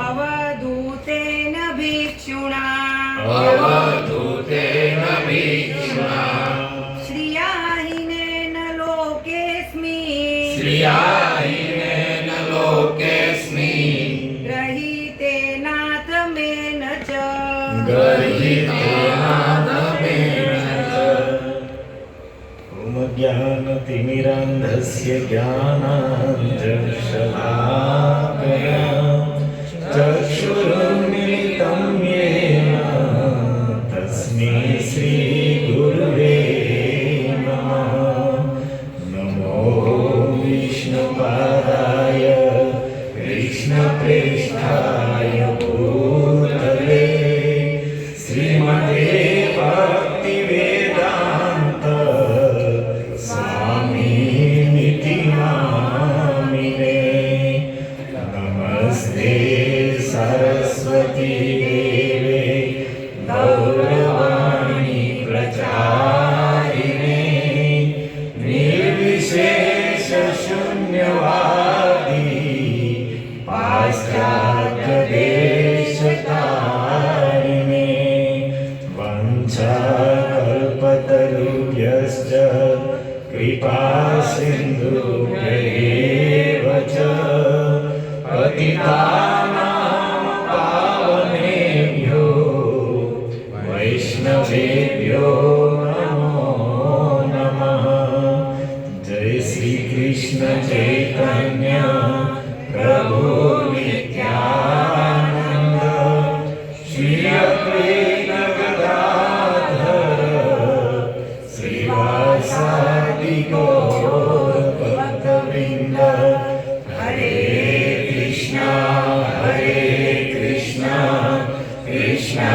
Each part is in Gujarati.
अवधूतेन भिक्षुणा श्रियाहिनेन लोकेऽस्मि गृहीतेनाथमेन च ज्ञानतिमिरान्धस्य ज्ञानाञ्जनशलाकया चक्षुरुन्मिलितं येन तस्मै श्रीगुरुवे नमः। नमो विष्णुपादाय कृष्णप्रेष्ठाय भूतले श्रीमते भक्तिवेदान्त स्वामीनिति नामिने। नमस्ते सरस्वती देवे गौरवाणी प्रचारिणे निर्विशेष शून्यवादी पाश्चात्यदेशतारिणे वंशाकल्पतरुभ्यश्च कृपा सिन्धुभ्यैव च पतितानां पावनेभ्यो वैष्णवेभ्यो नमो नमः। जय श्री कृष्ण चैतन्य प्रभु नित्यानंद श्री अद्वैत गदाधर श्रीवासादि गौर भक्तवृंद। हरे कृष्णा कृष्णा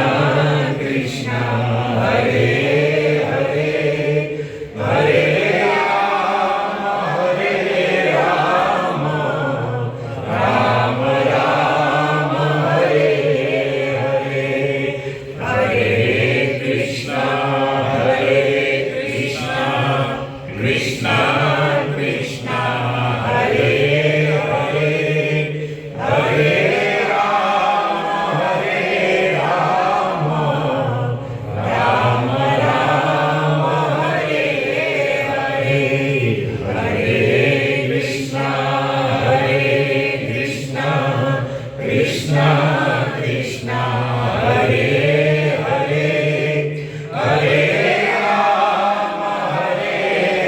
कृष्णा हरे हरे हरे राम राम राम हरे हरे। हरे कृष्णा कृष्णा कृष्णा हरे हरे हरे राम राम राम हरे हरे। हरे कृष्णा कृष्णा कृष्णा हरे हरे हरे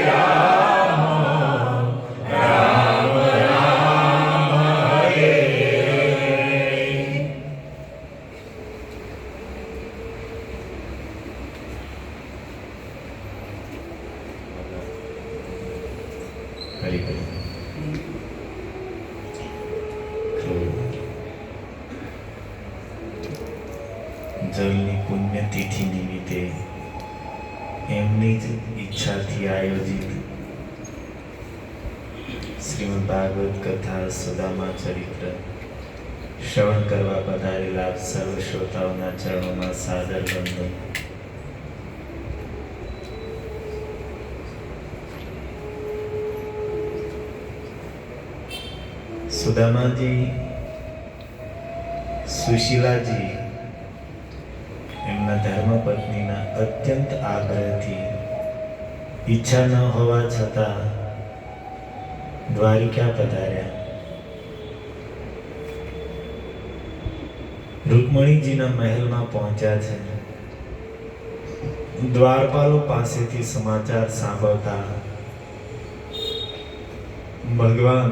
राम राम राम हरे हरे। हरि हरि। જલની પુણ્યતિથિ નિમિત્તે એમની જ ઈચ્છાથી આયોજિત શ્રીમદ ભાગવત કથા સુદામા ચરિત્ર શ્રવણ કરવા પધારેલા સર્વ શ્રોતાઓના ચરણોમાં સાદર વંદન। સુદામાજી સુશીલાજી એમના ધર્મપત્નીના અત્યંત આગ્રહથી ઈચ્છા ન હોવા છતાં દ્વારિકા પધાર્યા। રૂકમણીજીના મહેલમાં પહોંચ્યા છે। દ્વારપાલો પાસેથી સમાચાર સાંભળતા ભગવાન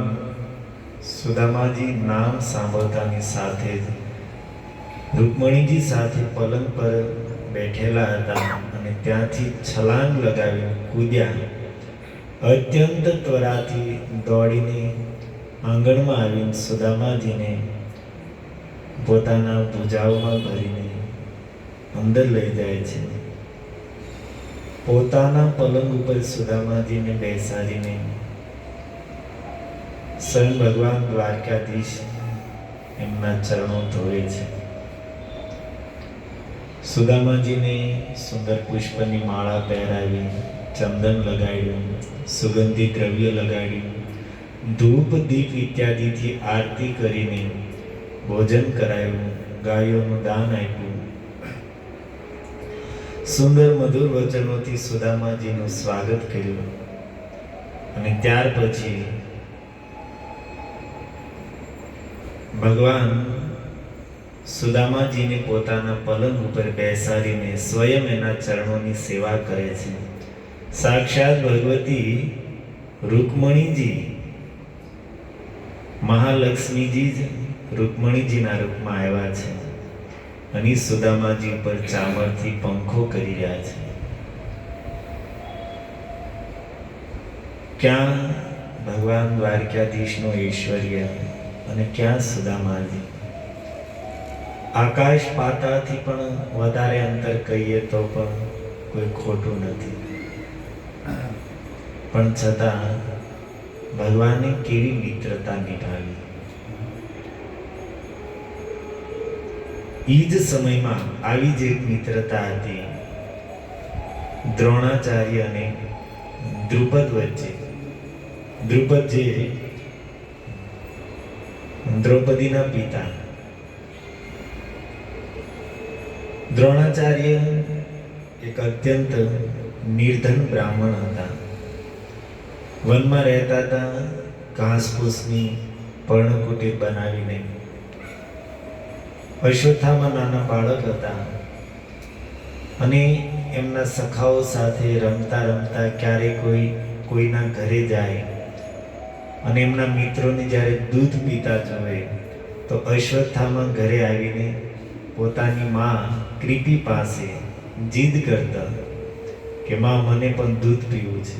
સુદામાજી નામ સાંભળતાની સાથે જ રૂકમણીજી સાથે પલંગ પર બેઠેલા હતા અને ત્યાંથી છલાંગ લગાવી કૂદ્યા। અત્યંત ત્વરાથી દોડીને આંગણમાં આવીને સુદામાજીને પોતાના ભુજાઓમાં ભરીને અંદર લઈ જાય છે। પોતાના પલંગ ઉપર સુદામાજીને બેસાડીને સ્વયં ભગવાન દ્વારકાધીશ એમના ચરણો ધોવે છે। સુદામાજીને સુંદર પુષ્પની માળા પહેરાવી, ચંદન લગાડ્યું, સુગંધી દ્રવ્ય લગાડ્યું, ધૂપ દીપ ઇત્યાદિથી આરતી કરીને ભોજન કરાયું, ગાયોનું દાન આપ્યું. સુંદર મધુર વચનોથી સુદામાજીનું સ્વાગત કર્યું. અને ત્યાર પછી ભગવાન સુદામાજીને પોતાના પલંગ ઉપર બેસાડીને સ્વયં એના ચરણોની સેવા કરે છે. સાક્ષાત ભગવતી રૂકમણીજી, મહાલક્ષ્મીજી જ રૂકમણીજીના રૂપમાં આવ્યા છે અને સુદામાજી ઉપર ચામરથી પંખો કરી રહ્યા છે. ક્યાં ભગવાન દ્વારકાધીશનો ઐશ્વર્ય અને ક્યાં સુદામાજી. આકાશ પાતાળથી પણ વધારે અંતર કહીએ તો પણ કોઈ ખોટું નથી. પણ છતાં ભગવાને કેવી મિત્રતા નિભાવી. એ જ સમયમાં આવી જ એક મિત્રતા હતી દ્રોણાચાર્ય અને દ્રુપદ વચ્ચે. દ્રુપદ જે દ્રૌપદીના પિતા. દ્રોણાચાર્ય એક અત્યંત નિર્ધન બ્રાહ્મણ હતા. વનમાં રહેતા હતા, ઘાસફૂસની પર્ણકુટીર બનાવીને. અશ્વત્થામા નાના બાળક હતા અને એમના સખાઓ સાથે રમતા રમતા ક્યારે કોઈના ઘરે જાય અને એમના મિત્રોને જ્યારે દૂધ પીતા જોવે તો અશ્વત્થામા ઘરે આવીને પોતાની માં કૃપી પાસે જીદ કરતા કે માં મને પણ દૂધ પીવું છે.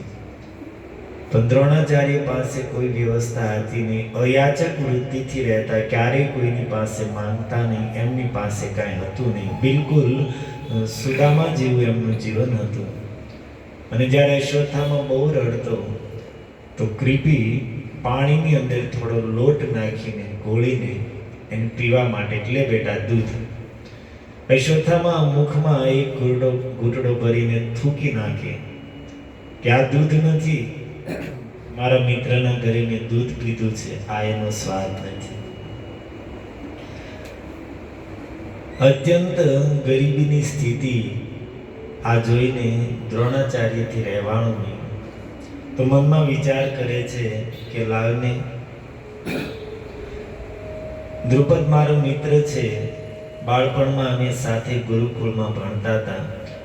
પણ દ્રોણાચાર્ય પાસે કોઈ વ્યવસ્થા હતી નહીં. અયાચક વૃત્તિથી રહેતા, ક્યારેય કોઈની પાસે માંગતા નહીં. એમની પાસે કાંઈ હતું નહીં. બિલકુલ સુદામા જેવું એમનું જીવન હતું. અને જ્યારે અશ્વત્થામા બહુ રડતો તો કૃપી પાણીની અંદર થોડો લોટ નાખીને ઘોળીને એને પીવા માટે, એટલે બેટા દૂધ. અશ્વત્થામા મુખમાં એક ઘૂંટડો ભરીને થૂકી નાખે કે આ દૂધ નથી, મારા મિત્રના ઘરે મેં દૂધ પીધું છે, આ એનો સ્વાદ નથી. અત્યંત ગરીબીની સ્થિતિ આ જોઈને દ્રોણાચાર્યથી રહેવાનું નહીં. તો મનમાં વિચાર કરે છે કે લાવને, દ્રુપદ મારો મિત્ર છે. બાળપણમાં અમે સાથે ગુરુકુળમાં ભણતા હતા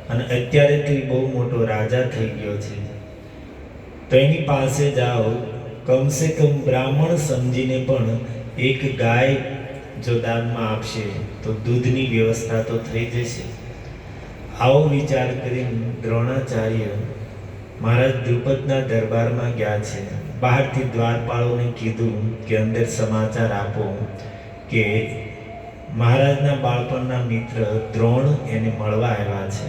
અને અત્યારે તો બહુ મોટો રાજા થઈ ગયો છે. તો એની પાસે જાઓ, કમસે કમ બ્રાહ્મણ સમજીને પણ એક ગાય જો દાનમાં આપશે તો દૂધની વ્યવસ્થા તો થઈ જશે. આવો વિચાર કરીને દ્રોણાચાર્ય મહારાજ દ્રુપદના દરબારમાં ગયા છે. બહારથી દ્વારપાળોને કીધું કે અંદર સમાચાર આપો કે મહારાજના બાળપણના મિત્ર દ્રોણ એને મળવા આવ્યા છે.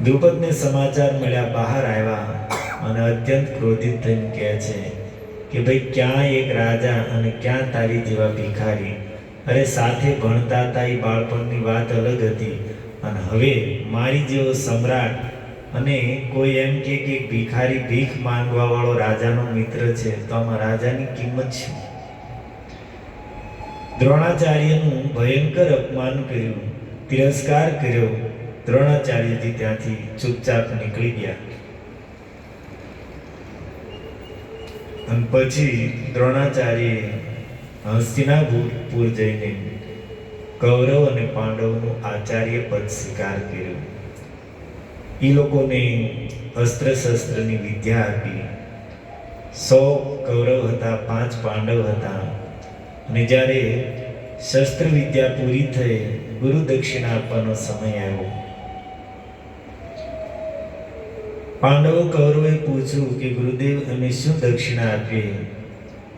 દ્રુપદને સમાચાર મળ્યા, બહાર આવ્યા અને અત્યંત ક્રોધિત થઈને કહે છે કે ભાઈ ક્યાં એક રાજા અને ક્યાં તારી જેવા ભિખારી. અરે સાથે ભણતા હતા એ બાળપણની વાત અલગ હતી અને હવે મારી જેવો સમ્રાટ અને કોઈ એમ કે ભિખારી ભીખ માંગવા વાળો રાજાનો મિત્ર છે, તો આમાં રાજાની કિંમત શું? દ્રોણાચાર્યનું ભયંકર અપમાન કર્યું, તિરસ્કાર કર્યો. દ્રોણાચાર્યજી ત્યાંથી ચૂપચાપ નીકળી ગયા. અને પછી દ્રોણાચાર્યએ હસ્તિનાપુર જઈને કૌરવ અને પાંડવનું આચાર્ય પદ સ્વીકાર કર્યું. એ લોકોને અસ્ત્ર શસ્ત્રની વિદ્યા આપી. 100 કૌરવ હતા, 5 પાંડવ હતા. અને જ્યારે શસ્ત્ર વિદ્યા પૂરી થઈ, ગુરુ દક્ષિણા આપવાનો સમય આવ્યો. પાંડવો કૌરવે પૂછ્યું કે ગુરુદેવ અમે શું દક્ષિણા આપીએ?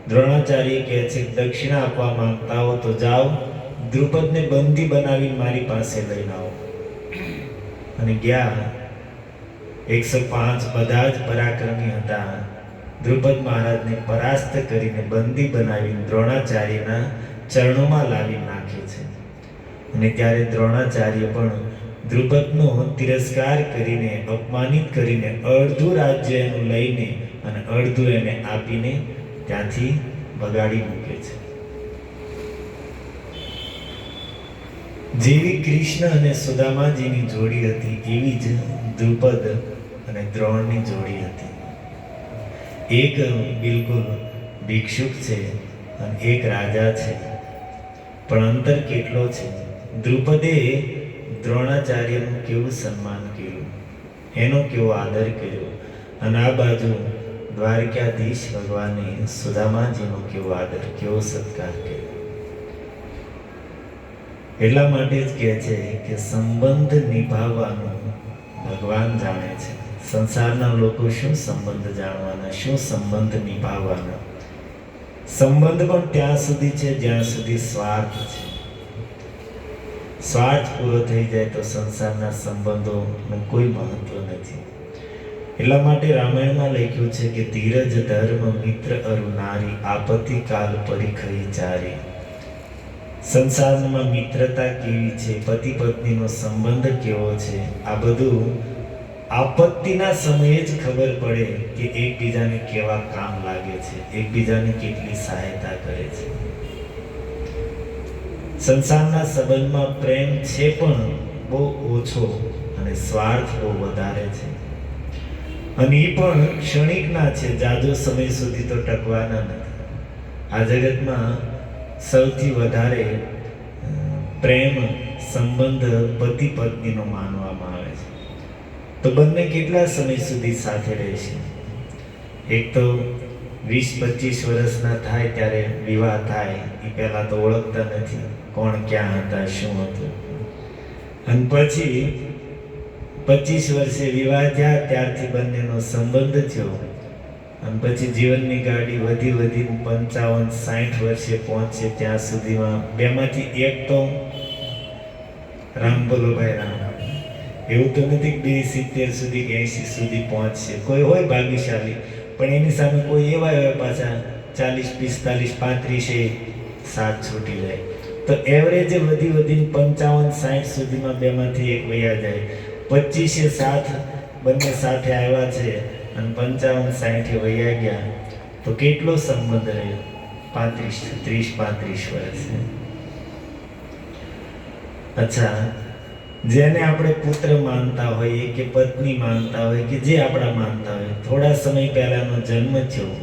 દ્રોણાચાર્ય કહે છે દક્ષિણા આપવા માંગતા હો તો જાઓ, દ્રુપદને બંદી બનાવીને મારી પાસે લઈને આવો. અને ગયા. 105 બધા જ પરાક્રમી હતા. દ્રુપદ મહારાજને પરાસ્ત કરીને બંદી બનાવીને દ્રોણાચાર્યના ચરણોમાં લાવી નાખે છે. અને ત્યારે દ્રોણાચાર્ય પણ દ્રુપદનો તિરસ્કાર કરીને, અપમાનિત કરીને અડધું રાજ્ય એનું લઈને અને અડધું એને આપીને ત્યાંથી ભગાડી મૂકે છે. જેવી કૃષ્ણ અને સુદામાજીની જોડી હતી એવી જ દ્રુપદ અને દ્રોણની જોડી હતી. એક બિલકુલ ભિક્ષુક છે અને એક રાજા છે, પણ અંતર કેટલો છે. દ્રુપદે દ્રોણાચાર્યનું કેવું સન્માન કર્યું, એનો કેવો આદર કર્યો, અને આ બાજુ દ્વારકાધીશ ભગવાને સુદામાજીનો કેવો આદર, કેવો સત્કાર કર્યો. એટલા માટે જ કહે છે કે સંબંધ નિભાવવાનું ભગવાન જાણે છે. સંસારના લોકો શું સંબંધ જાણવાના, શું સંબંધ નિભાવવાના. સંબંધ પણ ત્યાં સુધી છે જ્યાં સુધી સ્વાર્થ છે. સ્વાર્થ પૂરો થઈ જાય તો સંસારના સંબંધોનું કોઈ મહત્વ નથી. એટલા માટે રામાયણમાં લખ્યું છે કે ધીરજ ધર્મ મિત્ર અરુ નારી આપત્તિ કાલ પરિખઈ ચારી. સંસારમાં મિત્રતા કેવી છે, પતિ પત્નીનો સંબંધ કેવો છે, આ બધું આપત્તિના સમયે જ ખબર પડે કે એકબીજાને કેવા કામ લાગે છે, એકબીજાને કેટલી સહાયતા કરે છે. સંસારના સંબંધમાં પ્રેમ છે પણ બહુ ઓછો અને સ્વાર્થ બહુ વધારે છે, અને એ પણ ક્ષણિકના છે, જાજો સમય સુધી તો ટકવાના નથી. આ જગતમાં સૌથી વધારે પ્રેમ સંબંધ પતિ પત્નીનો માનવામાં આવે છે. તો બંને કેટલા સમય સુધી સાથે રહેશે? એક તો 20-25 વર્ષના થાય ત્યારે વિવાહ થાય, એ પહેલા તો ઓળખતા નથી કોણ ક્યાં હતા, શું હતું. અને પછી 25 વર્ષે વિવાહ થયા ત્યારથી બંનેનો સંબંધ થયો, અને પછી જીવનની ગાડી વધી 55-60 વર્ષે પહોંચે ત્યાં સુધીમાં બેમાંથી એક તો રામ બોલો ભાઈ રામ. એવું તો નથી કે 70 સુધી કે 80 સુધી પહોંચશે. કોઈ હોય ભાગ્યશાળી, પણ એની સામે કોઈ એવા હોય પાછા 40-45-35 સાથ છૂટી જાય. તો એવરેજે વધી 55-60 સુધીમાં બેમાંથી એક વયા જાય. 25 સાથ બંને સાથે આવ્યા છે અને 55-60 વયા ગયા, તો કેટલો સંબંધ રહ્યો? 30-35 વર્ષ. અચ્છા, જેને આપણે પુત્ર માનતા હોઈએ કે પત્ની માનતા હોય કે જે આપણા માનતા હોય, થોડા સમય પહેલાનો જન્મ થયો,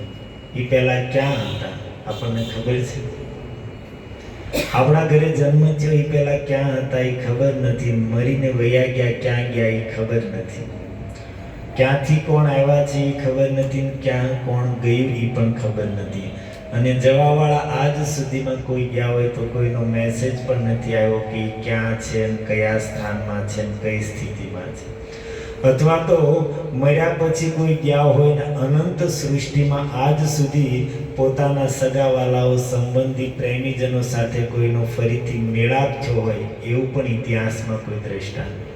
એ પહેલા ક્યાં હતા આપણને ખબર છે? આપણા ઘરે જન્મ થયો એ પહેલા ક્યાં હતા એ ખબર નથી. મરીને વયા ગયા, ક્યાં ગયા એ ખબર નથી. ક્યાંથી કોણ આવ્યા છે એ ખબર નથી, ક્યાં કોણ ગયું એ પણ ખબર નથી. અને જવાવાળા આજ સુધીમાં કોઈ ગયા હોય તો કોઈનો મેસેજ પણ નથી આવ્યો કે ક્યાં છે, કયા સ્થાનમાં છે, કઈ સ્થિતિમાં છે. અથવા તો મર્યા પછી કોઈ ગયા હોય ને અનંત સૃષ્ટિમાં આજ સુધી પોતાના સગાવાલાઓ, સંબંધી, પ્રેમીજનો સાથે કોઈનો ફરીથી મેળાપ થયો હોય એવું પણ ઇતિહાસમાં કોઈ દ્રષ્ટાંત નથી.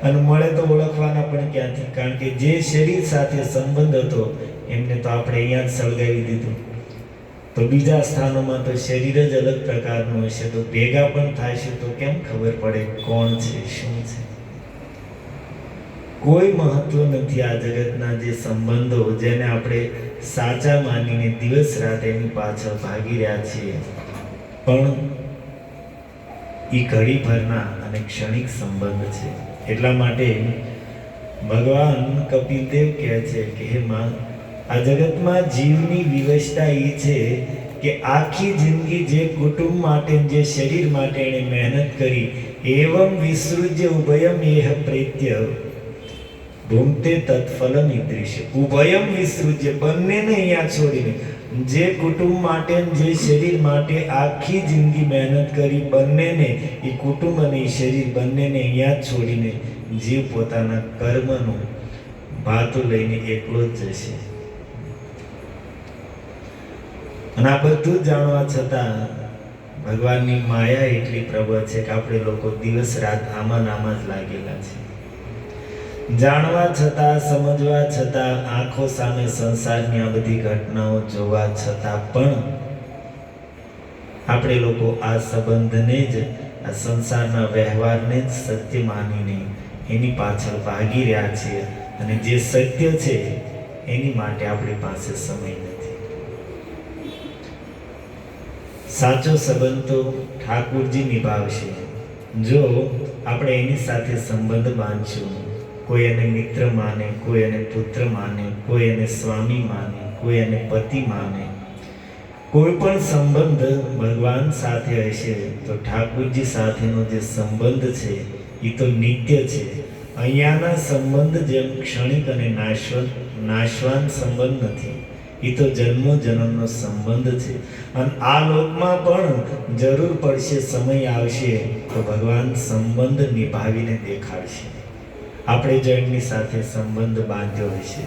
અને મળે તો ઓળખવાના પણ ક્યાંથી? કારણ કે જે શરીર સાથે સંબંધ હતો એમને તો આપણે અહીંયા જ સળગાવી દીધું. તો બીજા સ્થાનોમાં તો શરીર જ અલગ પ્રકારનું હશે, તો ભેગા પણ થશે તો કેમ ખબર પડે કોણ છે, શું છે? કોઈ મહત્વ નથી આ જગતના જે સંબંધો જેને આપણે સાચા માનીને દિવસ રાત એની પાછળ ભાગી રહ્યા છીએ, પણ એ ઘડીભરના અને ક્ષણિક સંબંધ છે. એટલા માટે ભગવાન કપિલદેવ કહે છે કે હે માં, આ જગતમાં જીવની વિવશતા એ છે કે આખી જિંદગી જે કુટુંબ માટે, જે શરીર માટે એણે મહેનત કરી, એવમ વિસૃજ્ય ઉભયમ એહ પ્રેત્ય ભૂમતે તત્ફલમ ઈદૃશ્ય. ઉભયમ વિસૃજ્ય, બંનેને અહીંયા છોડીને, જે કુટુંબ માટે, જે શરીર માટે આખી જિંદગી મહેનત કરી, બંનેને, એ કુટુંબ અને એ શરીર બંનેને અહીંયા જ છોડીને જીવ પોતાના કર્મનું ભાતું લઈને એકલો જ જશે. અને આ બધું જાણવા છતાં ભગવાનની માયા એટલી પ્રબળ છે કે આપણે લોકો દિવસ રાત આમાં જ લાગેલા છે. જાણવા છતાં, સમજવા છતાં, આંખો સામે સંસારની આ બધી ઘટનાઓ જોવા છતાં પણ આપણે લોકો આ સંબંધને જ, આ સંસારના વ્યવહારને જ સત્ય માનીને એની પાછળ ભાગી રહ્યા છીએ. અને જે સત્ય છે એની માટે આપણી પાસે સમય નથી. સાચો સંબંધ તો ઠાકુરજી નિભાવશે, જો આપણે એની સાથે સંબંધ બાંધશું, કોઈ એને મિત્ર માને, કોઈ એને પુત્ર માને, કોઈ એને સ્વામી માને, કોઈ એને પતિ માને, કોઈ પણ સંબંધ ભગવાન સાથે હશે તો ઠાકોરજી સાથેનો જે સંબંધ છે એ તો નિત્ય છે. અહીંયાના સંબંધ જેમ ક્ષણિક અને નાશવાન સંબંધ નથી, એ તો જન્મો જન્મનો સંબંધ છે. અને આ લોકમાં પણ જરૂર પડશે, સમય આવશે તો ભગવાન સંબંધ નિભાવીને દેખાડશે. આપણે જો એમની સાથે સંબંધ બાંધ્યો હશે.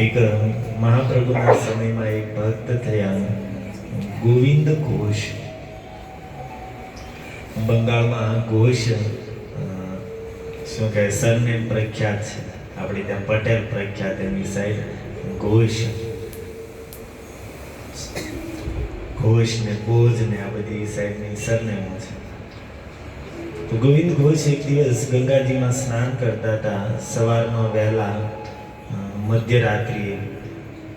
એક મહાપ્રભુના સમયમાં એક ભક્ત થયા, ગોવિંદ ઘોષ. બંગાળમાં ઘોષ શું કહે સરનેમ પ્રખ્યાત છે. આપણે ત્યાં પટેલ પ્રખ્યાત, એની સાઈડ ઘોષ ને બોજ ને આ બધી સાઈડની સરનેમો છે. તો ગોવિંદ ઘોષ એક દિવસ ગંગાજીમાં સ્નાન કરતા હતા, સવારમાં વહેલા મધ્યરાત્રિએ.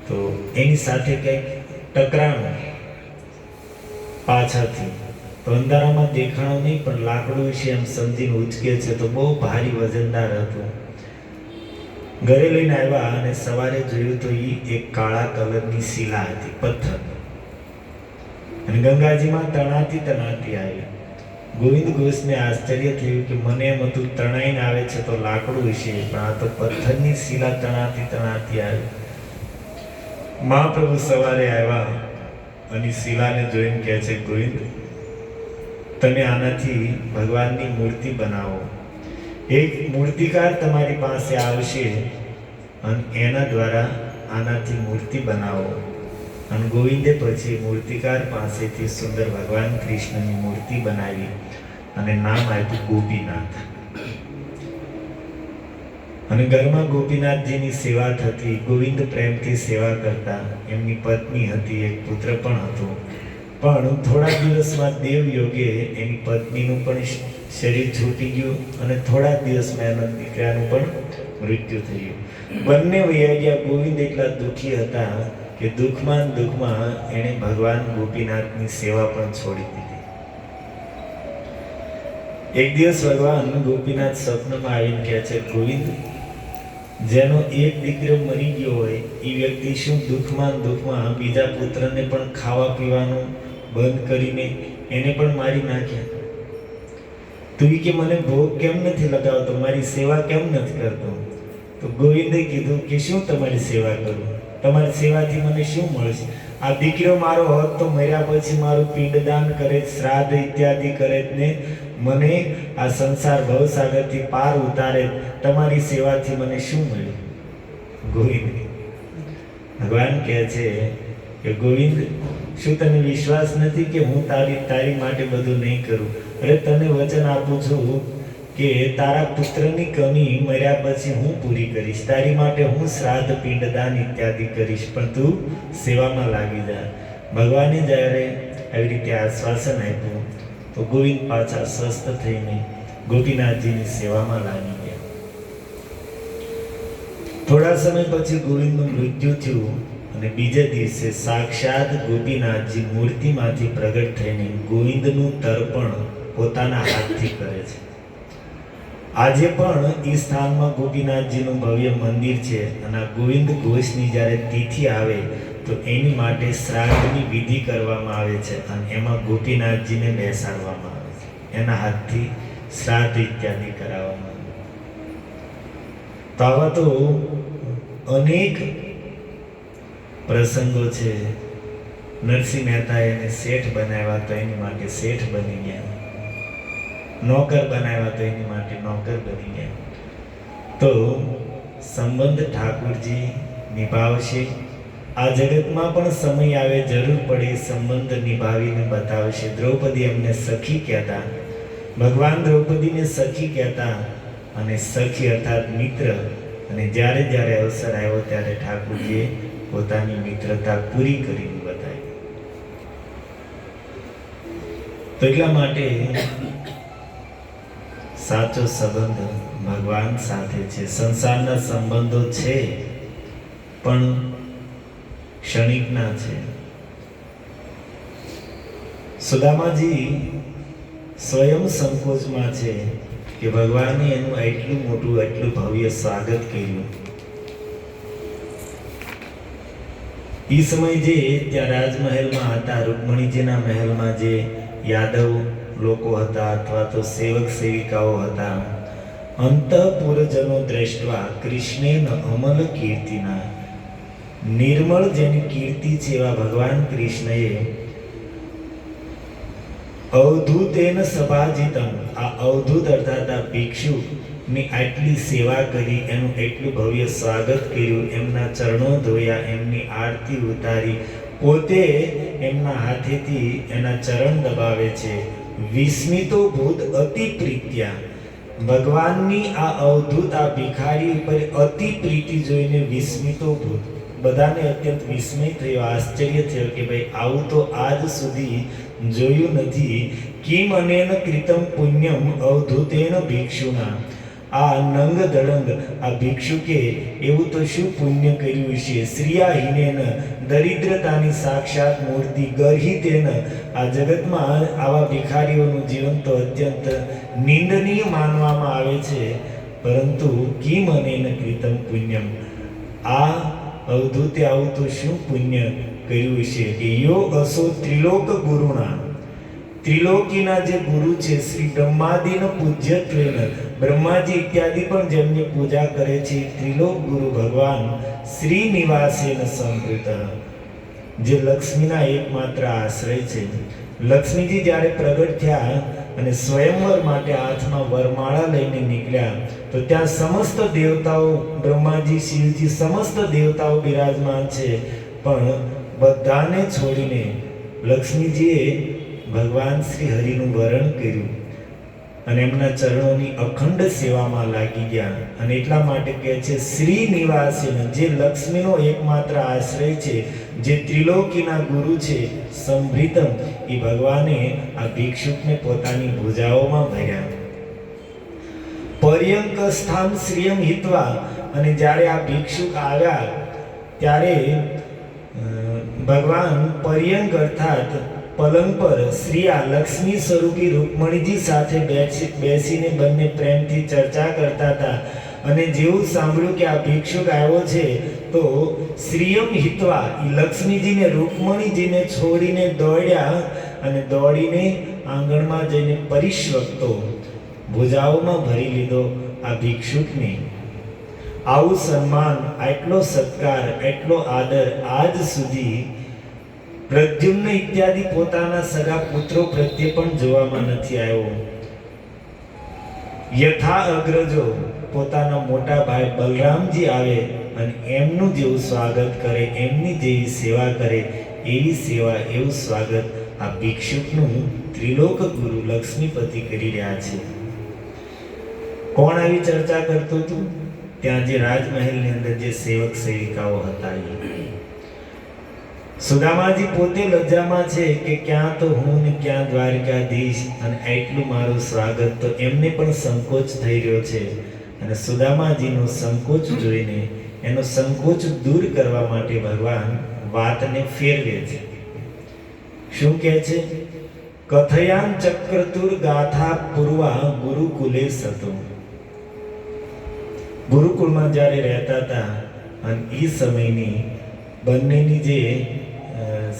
તો એની સાથે કંઈક ટકરાણું પાછળથી. તો અંધારામાં દેખાણું નહીં, પણ લાકડું છે એમ સમજીને ઉચકે છે તો બહુ ભારી વજનદાર હતું. ઘરે લઈને આવ્યા અને સવારે જોયું તો એ એક કાળા કલરની શિલા હતી, પથ્થર. અને ગંગાજીમાં તણાતી આવી. ગોવિંદ ઘોષને આશ્ચર્ય થયું કે મને એમ હતું તણાઈને આવે છે તો લાકડું હશે, પણ આ તો પથ્થરની શિલા તણાતી આવી. મહાપ્રભુ સવારે આવ્યા અને શિલાને જોઈને કહે છે, ગોવિંદ તમે આનાથી ભગવાનની મૂર્તિ બનાવો. એક મૂર્તિકાર તમારી પાસે આવશે અને એના દ્વારા આનાથી મૂર્તિ બનાવો. અને ગોવિંદે પછી મૂર્તિકાર પાસેથી સુંદર ભગવાન કૃષ્ણની મૂર્તિ બનાવી અને નામ આપ્યું ગોપીનાથ. અને ઘરમાં ગોપીનાથજીની સેવા થતી, ગોવિંદ પ્રેમથી સેવા કરતા. એમની પત્ની હતી, એક પુત્ર પણ હતો. પણ થોડા દિવસમાં દેવ યોગે એની પત્નીનું પણ શરીર છૂટી ગયું અને થોડા દિવસમાં એના દીકરાનું પણ મૃત્યુ થયું. બંને વયા ગયા. ગોવિંદ એટલા દુઃખી હતા કે દુઃખમાં એણે ભગવાન ગોપીનાથની સેવા પણ છોડી દીધી. એક દિવસ ભગવાન ગોપીનાથ સ્વપ્નમાં આવીને કહે છે, ગોવિંદ જેનો એક દીકરો મરી ગયો હોય એ વ્યક્તિ શું દુઃખમાં બીજા પુત્રને પણ ખાવા પીવાનું બંધ કરીને એને પણ મારી નાખ્યા. તું કે મને ભોગ કેમ નથી લગાવતો, મારી સેવા કેમ નથી કરતો? તો ગોવિંદે કીધું કે શું તમારી સેવા કરું, તમારી સેવાથી મને શું મળશે? આ દીકરો મારો હોત તો મર્યા પછી મારું પિંડદાન કરે, શ્રાદ્ધ ઇત્યાદિ કરે ને મને આ સંસાર ભવસાગરથી પાર ઉતારે. તમારી સેવાથી મને શું મળ્યું? ગોવિંદ ભગવાન કહે છે કે ગોવિંદ શું તને વિશ્વાસ નથી કે હું તારી માટે બધું નહીં કરું? અરે તને વચન આપું છું કે તારા પુત્રની કમી મર્યા પછી હું પૂરી કરીશ, તારી માટે હું શ્રાદ્ધ પિંડદાન ઇત્યાદિ કરીશ, પણ તું સેવામાં લાગી જા. ભગવાને જ્યારે આવી રીતે આશ્વાસન આપ્યું તો ગોવિંદ પાછા સ્વસ્થ થઈને ગોપીનાથજીની સેવામાં લાગી ગયા. થોડા સમય પછી ગોવિંદનું મૃત્યુ થયું અને બીજે દિવસે સાક્ષાત ગોપીનાથજી મૂર્તિમાંથી પ્રગટ થઈને ગોવિંદનું તર્પણ પોતાના હાથથી કરે છે. આજે પણ એ સ્થાનમાં ગોપીનાથજીનું ભવ્ય મંદિર છે અને આ ગોવિંદ ઘોષની જ્યારે તિથિ આવે તો એની માટે શ્રાદ્ધની વિધિ કરવામાં આવે છે અને એમાં ગોપીનાથજીને બેસાડવામાં આવે છે, એના હાથથી શ્રાદ્ધ ઇત્યાદિ કરાવવામાં આવે. તો આવા તો અનેક પ્રસંગો છે. નરસિંહ મહેતાએ એને શેઠ બનાવ્યા તો એની માટે શેઠ બની ગયા, નોકર બનાવ્યા તો એની માટે નોકર બની ગયા. તો સંબંધ ઠાકોરજી નિભાવશે. આ જગતમાં પણ સમય આવે, જરૂર પડે સંબંધ નિભાવીને બતાવશે. દ્રૌપદી એમને સખી કહેતા, ભગવાન દ્રૌપદીને સખી કહેતા અને સખી અર્થાત મિત્ર. અને જ્યારે જ્યારે અવસર આવ્યો ત્યારે ઠાકોરજીએ પોતાની મિત્રતા પૂરી કરીને બતાવી. તો એટલા માટે સાચો સંબંધ ભગવાન સાથે છે. સંસારના સંબંધો છે પણ ક્ષણિકના છે. સુદામાજી સ્વયં સંકોચમાં છે કે ભગવાને એનું એટલું મોટું એટલું ભવ્ય સ્વાગત કર્યું. એ સમય જે ત્યાં રાજમહેલમાં હતા, રૂકમણીજીના મહેલમાં જે યાદવ લોકો હતા અથવા તો સેવક સેવિકાઓ હતા, અંતઃપુરજનો દ્રષ્ટવા કૃષ્ણેન અમલ કીર્તિના, નિર્મળ જેની કીર્તિ છે એવા ભગવાન કૃષ્ણએ અવધૂતેન સભાજિતમ, આ અવધૂત અર્થાત આ ભિક્ષુની આટલી સેવા કરી, એનું એટલું ભવ્ય સ્વાગત કર્યું, એમના ચરણો ધોયા, એમની આરતી ઉતારી, પોતે એમના હાથેથી એના ચરણ દબાવે છે. વિસ્મિતો ભૂત અતિ પ્રીત્યા, ભગવાનની આ અવધૂત આ ભિખારી ઉપર અતિ પ્રીતિ જોઈને વિસ્મિતો ભૂત, બધાને અત્યંત વિસ્મય થયો, આશ્ચર્ય થયો કે ભાઈ આવું તો આજ સુધી જોયું નથી. કિમ અનેન કૃતમ પુણ્યમ અવધૂતેન ભિક્ષુના, આ નંગ દળંગ આ ભિક્ષુકે એવું તો શું પુણ્ય કર્યું છે. શ્રીયાહીનેન, દરિદ્રતાની સાક્ષાત મૂર્તિ, ગર્હિતેન, આ જગતમાં આવા ભિખારીઓનું જીવન તો અત્યંત નિંદનીય માનવામાં આવે છે, પરંતુ કિમ અનેન કૃતમ પુણ્યમ, આ અવધૂતે આવું તો શું પુણ્ય કર્યું છે કે યો અસો ત્રિલોક ગુરુના, ત્રિલોકીના જે ગુરુ છે, શ્રી બ્રહ્માદિનો પૂજ્યત્વેન, બ્રહ્માજી ઇત્યાદિ પણ જેમની પૂજા કરે છે, ત્રિલોક ગુરુ ભગવાન શ્રી નિવાસેન સંવૃત, જે લક્ષ્મીના એકમાત્ર આશ્રય છે. લક્ષ્મીજી જ્યારે પ્રગટ થયા અને સ્વયંવર માટે હાથમાં વરમાળા લઈને નીકળ્યા તો ત્યાં સમસ્ત દેવતાઓ, બ્રહ્માજી, શિવજી, સમસ્ત દેવતાઓ બિરાજમાન છે, પણ બધાને છોડીને લક્ષ્મીજીએ ભગવાન શ્રી હરિનું વરણ કર્યું અને એમના ચરણોની અખંડ સેવામાં લાગી ગયા. અને એટલા માટે કહે છે શ્રી નિવાસીન, જે લક્ષ્મીનો એકમાત્ર આશ્રય છે, જે ત્રિલોકીના ગુરુ છે, સંભૃતમ, એ ભગવાને આ ભિક્ષુકને પોતાની ભુજાઓમાં ભર્યા. પર્યંક સ્થાન શ્રીયમ હિત્વા, અને જ્યારે આ ભિક્ષુક આવ્યા ત્યારે ભગવાન પર્યંક અર્થાત પલંગ પર શ્રીયા લક્ષ્મી સ્વરૂપી રૂકમણીજી સાથે બેસીને બંને પ્રેમથી ચર્ચા કરતા હતા. અને જેવું સાંભળ્યું કે આ ભિક્ષુક આવ્યો છે તો શ્રીયમ હિત્વા, એ લક્ષ્મીજીને રૂકમણીજીને છોડીને દોડ્યા અને દોડીને આંગણમાં જઈને પરિશ્વક્તો ભુજાઓમાં ભરી લીધો આ ભિક્ષુકને. આવું સન્માન, આટલો સત્કાર, એટલો આદર આજ સુધી પ્રદ્યુમ્ન ઇત્યાદિ પોતાના સગા પુત્રો પ્રત્યે પણ જોવામાં નથી આવ્યો. યથા અગ્રજો, પોતાના મોટા ભાઈ બલરામજી આવે અને એમનું જેવું સ્વાગત કરે, એમની જેવી સેવા કરે, એવી સેવા, એવું સ્વાગત આ ભિક્ષુકનું ત્રિલોક ગુરુ લક્ષ્મીપતિ કરી રહ્યા છે. કોણ આવી ચર્ચા કરતું હતું? ત્યાં જે રાજમહેલની અંદર જે સેવક સેવિકાઓ હતા એ. સુદામાજી પોતે લજ્જામાં છે કે ક્યાં તો હું ને ક્યાં દ્વારકાધીશ, અને એટલું મારું સ્વાગત, તો એમને પણ સંકોચ થઈ રહ્યો છે. અને સુદામાજીનો સંકોચ જોઈને એનો સંકોચ દૂર કરવા માટે ભગવાન વાતને ફેરવે છે. શું કહે છે? કથયાન ચક્રતુર ગાથા પૂર્વા ગુરુકુલે સતો. ગુરુકુળમાં જ્યારે રહેતા હતા અને એ સમયની બંનેની જે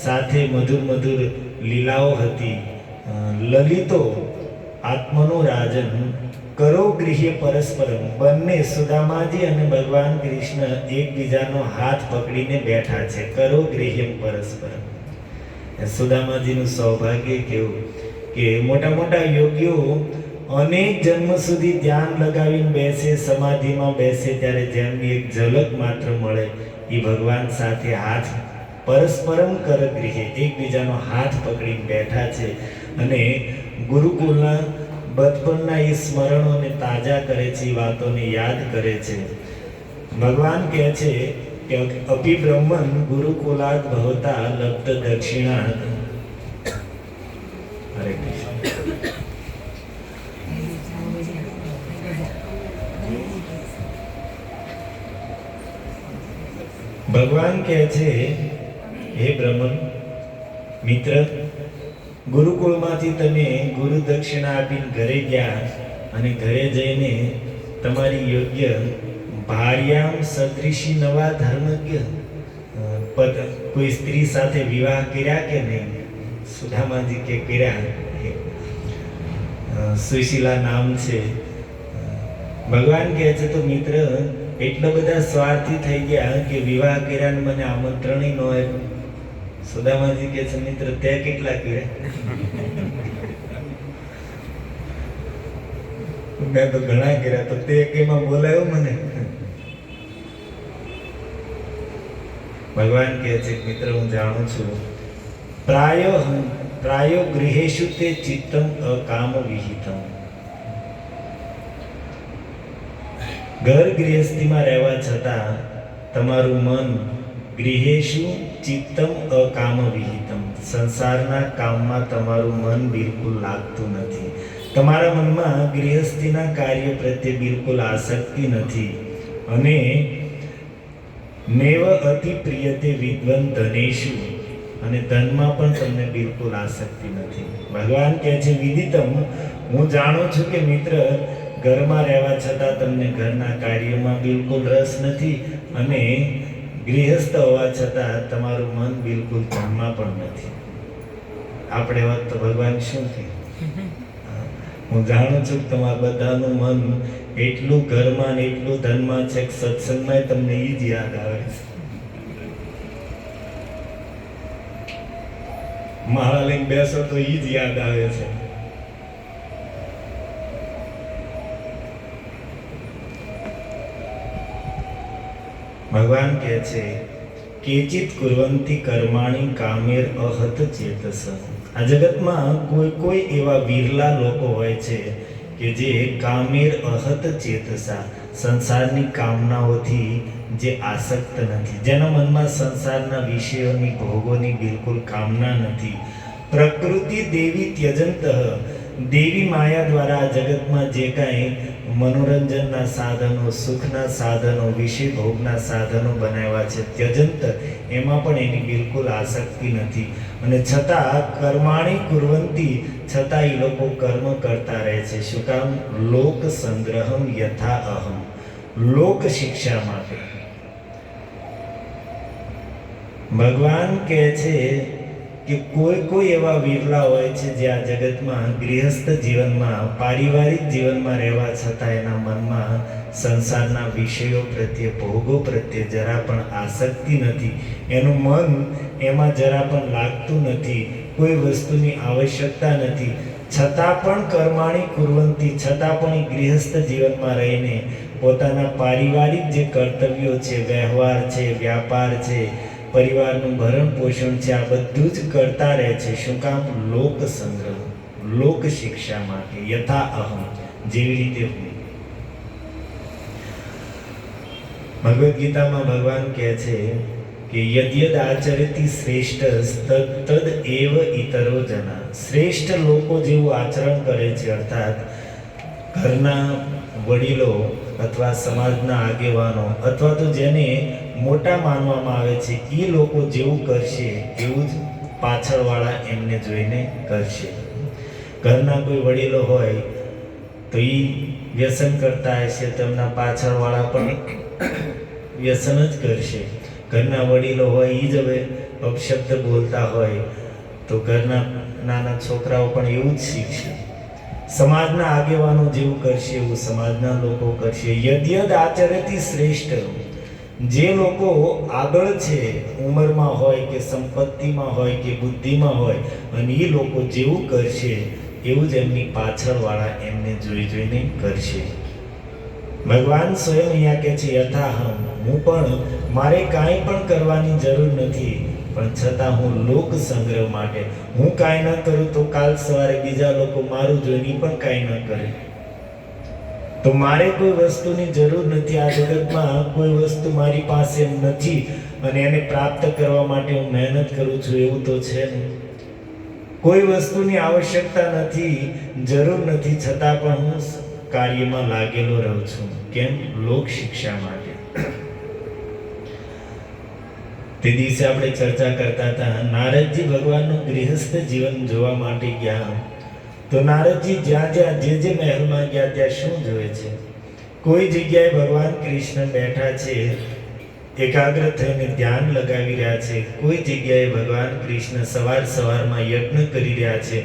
સાથે મધુર મધુર લીલાઓ હતી, લલિતો આત્મનો રાજન કરો ગૃહ્ય પરસ્પરમ, બંને સુદામાજી અને ભગવાન કૃષ્ણ એકબીજાનો હાથ પકડીને બેઠા છે. કરો ગૃહ્યમ પરસ્પરમ. સુદામાજીનું સૌભાગ્ય કેવું કે મોટા મોટા યોગીઓ અનેક જન્મ સુધી ધ્યાન લગાવીને બેસે, સમાધિમાં બેસે, ત્યારે જેમની એક ઝલક માત્ર મળે, એ ભગવાન સાથે હાથ પરસ્પરમ કર ગૃહ્ય, એકબીજાનો હાથ પકડીને બેઠા છે. અને ગુરુકુળના બચપનના એ સ્મરણોને તાજા કરે છે, એ વાતોને યાદ કરે છે. ભગવાન કહે છે કે અપી બ્રહ્મન ગુરુકુલાદ ભવતા લબ્ધ દક્ષિણા. હરે કૃષ્ણ. ભગવાન કહે છે, હે બ્રહ્મન મિત્ર, ગુરુકુળમાંથી તમે ગુરુ દક્ષિણા આપીને ઘરે ગયા અને ઘરે જઈને તમારી યોગ્ય ભાર્યામ સદૃશી નવા ધર્મજ્ઞ પદ કોઈ સ્ત્રી સાથે વિવાહ કર્યા કે નહીં? સુદામાજી કે કર્યા. સુશીલા નામ છે. ભગવાન કહે છે તો મિત્ર એટલા બધા સ્વાર્થી થઈ ગયા કે વિવાહ કર્યા ને મને આમંત્રણ ન આપ્યું. સુદામાજી કહે છે મિત્ર તે કેટલા કર્યા? મેં તો ઘણા કર્યા, તો તે કેમાં બોલાયો મને? ભગવાન કહે છે મિત્ર હું જાણું છું, પ્રાયો ગૃહેશુ તે ચિત્તમ અકામ વિહિતમ. ઘર ગૃહસ્થીમાં રહેવા છતાં તમારું મન ગૃહેશુ ચિત્તમ અકામ વિહિતમ, સંસારના કામમાં તમારું મન બિલકુલ લાગતું નથી. તમારા મનમાં ગૃહસ્થીના કાર્ય પ્રત્યે બિલકુલ આસક્તિ નથી. અને મેવ અતિ પ્રિયતે વિદ્વન ધનેશુ, અને ધનમાં પણ તમને બિલકુલ આસક્તિ નથી. ભગવાન કહે છે વિદિતમ, હું જાણું છું કે મિત્ર ઘરમાં રહેવા છતાં તમને ઘરના કાર્યમાં બિલકુલ રસ નથી અને ગૃહસ્થ હોવા છતાં તમારું મન બિલકુલ ધનમાં પણ નથી. આપણે વાત તો ભગવાન શું કહે? હું જાણું છું કે તમારા બધાનું મન એટલું ઘરમાં ને એટલું ધનમાં છે કે સત્સંગમાં તમને ઈ જ યાદ આવે છે. માળા લઈને બેસો તો ઈ જ યાદ આવે છે. ભગવાન કહે છે કેચિત કુર્વંતી કર્માણી કામેર અહત ચેતસ. આ જગતમાં કોઈ એવા વિરલા લોકો હોય છે કે જે કામેર અહત ચેતસા, સંસારની કામનાઓથી જે આસક્ત નથી, જેના મનમાં સંસારના વિષયોની ભોગોની બિલકુલ કામના નથી. પ્રકૃતિ દેવી ત્યજંત, દેવી માયા દ્વારા આ જગતમાં જે કાંઈ મનોરંજનના સાધનો, સુખના સાધનો, વિષય ભોગના સાધનો બનાવ્યા છે ત્યજંત, એમાં પણ એની બિલકુલ આસક્તિ નથી. અને છતાં કર્માણી કુર્વંતી, છતાં એ લોકો કર્મ કરતા રહે છે. શું કામ? લોક સંગ્રહમ યથા અહમ, લોક શિક્ષા માટે. ભગવાન કહે છે કે કોઈ એવા વિરલા હોય છે જે આ જગતમાં ગૃહસ્થ જીવનમાં, પારિવારિક જીવનમાં રહેવા છતાં એના મનમાં સંસારના વિષયો પ્રત્યે, ભોગો પ્રત્યે જરા પણ આસક્તિ નથી. એનું મન એમાં જરા પણ લાગતું નથી, કોઈ વસ્તુની આવશ્યકતા નથી. છતાં પણ કર્માણી કુર્વંતી, છતાં પણ એ ગૃહસ્થ જીવનમાં રહીને પોતાના પારિવારિક જે કર્તવ્યો છે, વ્યવહાર છે, વ્યાપાર છે, પરિવારનું ભરણ પોષણ છે, આ બધું જ કરતા રહે છે. શું કામ? લોક સંગ્રહ, લોક શિક્ષા માટે. યથા અહમ, જેવી રીતે હું. ભગવદ્ ગીતામાં ભગવાન કહે છે કે યદ્યદ આચરતી શ્રેષ્ઠ તદ એવ ઇતરો જના. શ્રેષ્ઠ લોકો જેવું આચરણ કરે છે, અર્થાત ઘરના વડીલો અથવા સમાજના આગેવાનો અથવા તો જેને મોટા માનવામાં આવે છે એ લોકો જેવું કરશે એવું જ પાછળવાળા એમને જોઈને કરશે. ઘરના કોઈ વડીલો હોય તો એ વ્યસન કરતા હશે, તેમના પાછળવાળા પણ વ્યસન જ કરશે. ઘરના વડીલો હોય એ જ હવે અપશબ્દ બોલતા હોય તો ઘરના નાના છોકરાઓ પણ એવું જ શીખશે. સમાજના આગેવાનો જેવું કરશે એવું સમાજના લોકો કરશે. યદ્યદ આચરતી શ્રેષ્ઠ, જે લોકો આગળ છે ઉંમરમાં હોય કે સંપત્તિમાં હોય કે બુદ્ધિમાં હોય, અને એ લોકો જેવું કરશે એવું જ એમની પાછળવાળા એમને જોઈને કરશે. ભગવાન સ્વયં અહીંયા કહે છે યથાહમ, હું પણ, મારે કાંઈ પણ કરવાની જરૂર નથી, પણ છતાં હું લોક સંગ્રહ માટે, હું કાંઈ ન કરું તો કાલ સવારે બીજા લોકો મારું જોઈને પણ કાંઈ ન કરે. તો મારે કોઈ વસ્તુની જરૂર નથી. આ જગતમાં કોઈ વસ્તુ મારી પાસે નથી અને એને પ્રાપ્ત કરવા માટે હું મહેનત કરું છું એવું તો છે ને. કોઈ વસ્તુની આવશ્યકતા નથી, જરૂર નથી, છતાં પણ હું કાર્યમાં લાગેલો રહું છું. કેમ? લોક શિક્ષા માટે. તે દિવસે આપણે ચર્ચા કરતા હતા, નારદજી ભગવાનનું ગૃહસ્થ જીવન જોવા માટે ગયા. તો નારદજી જ્યાં જ્યાં જે મહેલમાં ગયા ત્યાં શું જોવે છે? કોઈ જગ્યાએ ભગવાન કૃષ્ણ બેઠા છે, એકાગ્ર થઈને ધ્યાન લગાવી રહ્યા છે. કોઈ જગ્યાએ ભગવાન કૃષ્ણ સવારમાં યજ્ઞ કરી રહ્યા છે.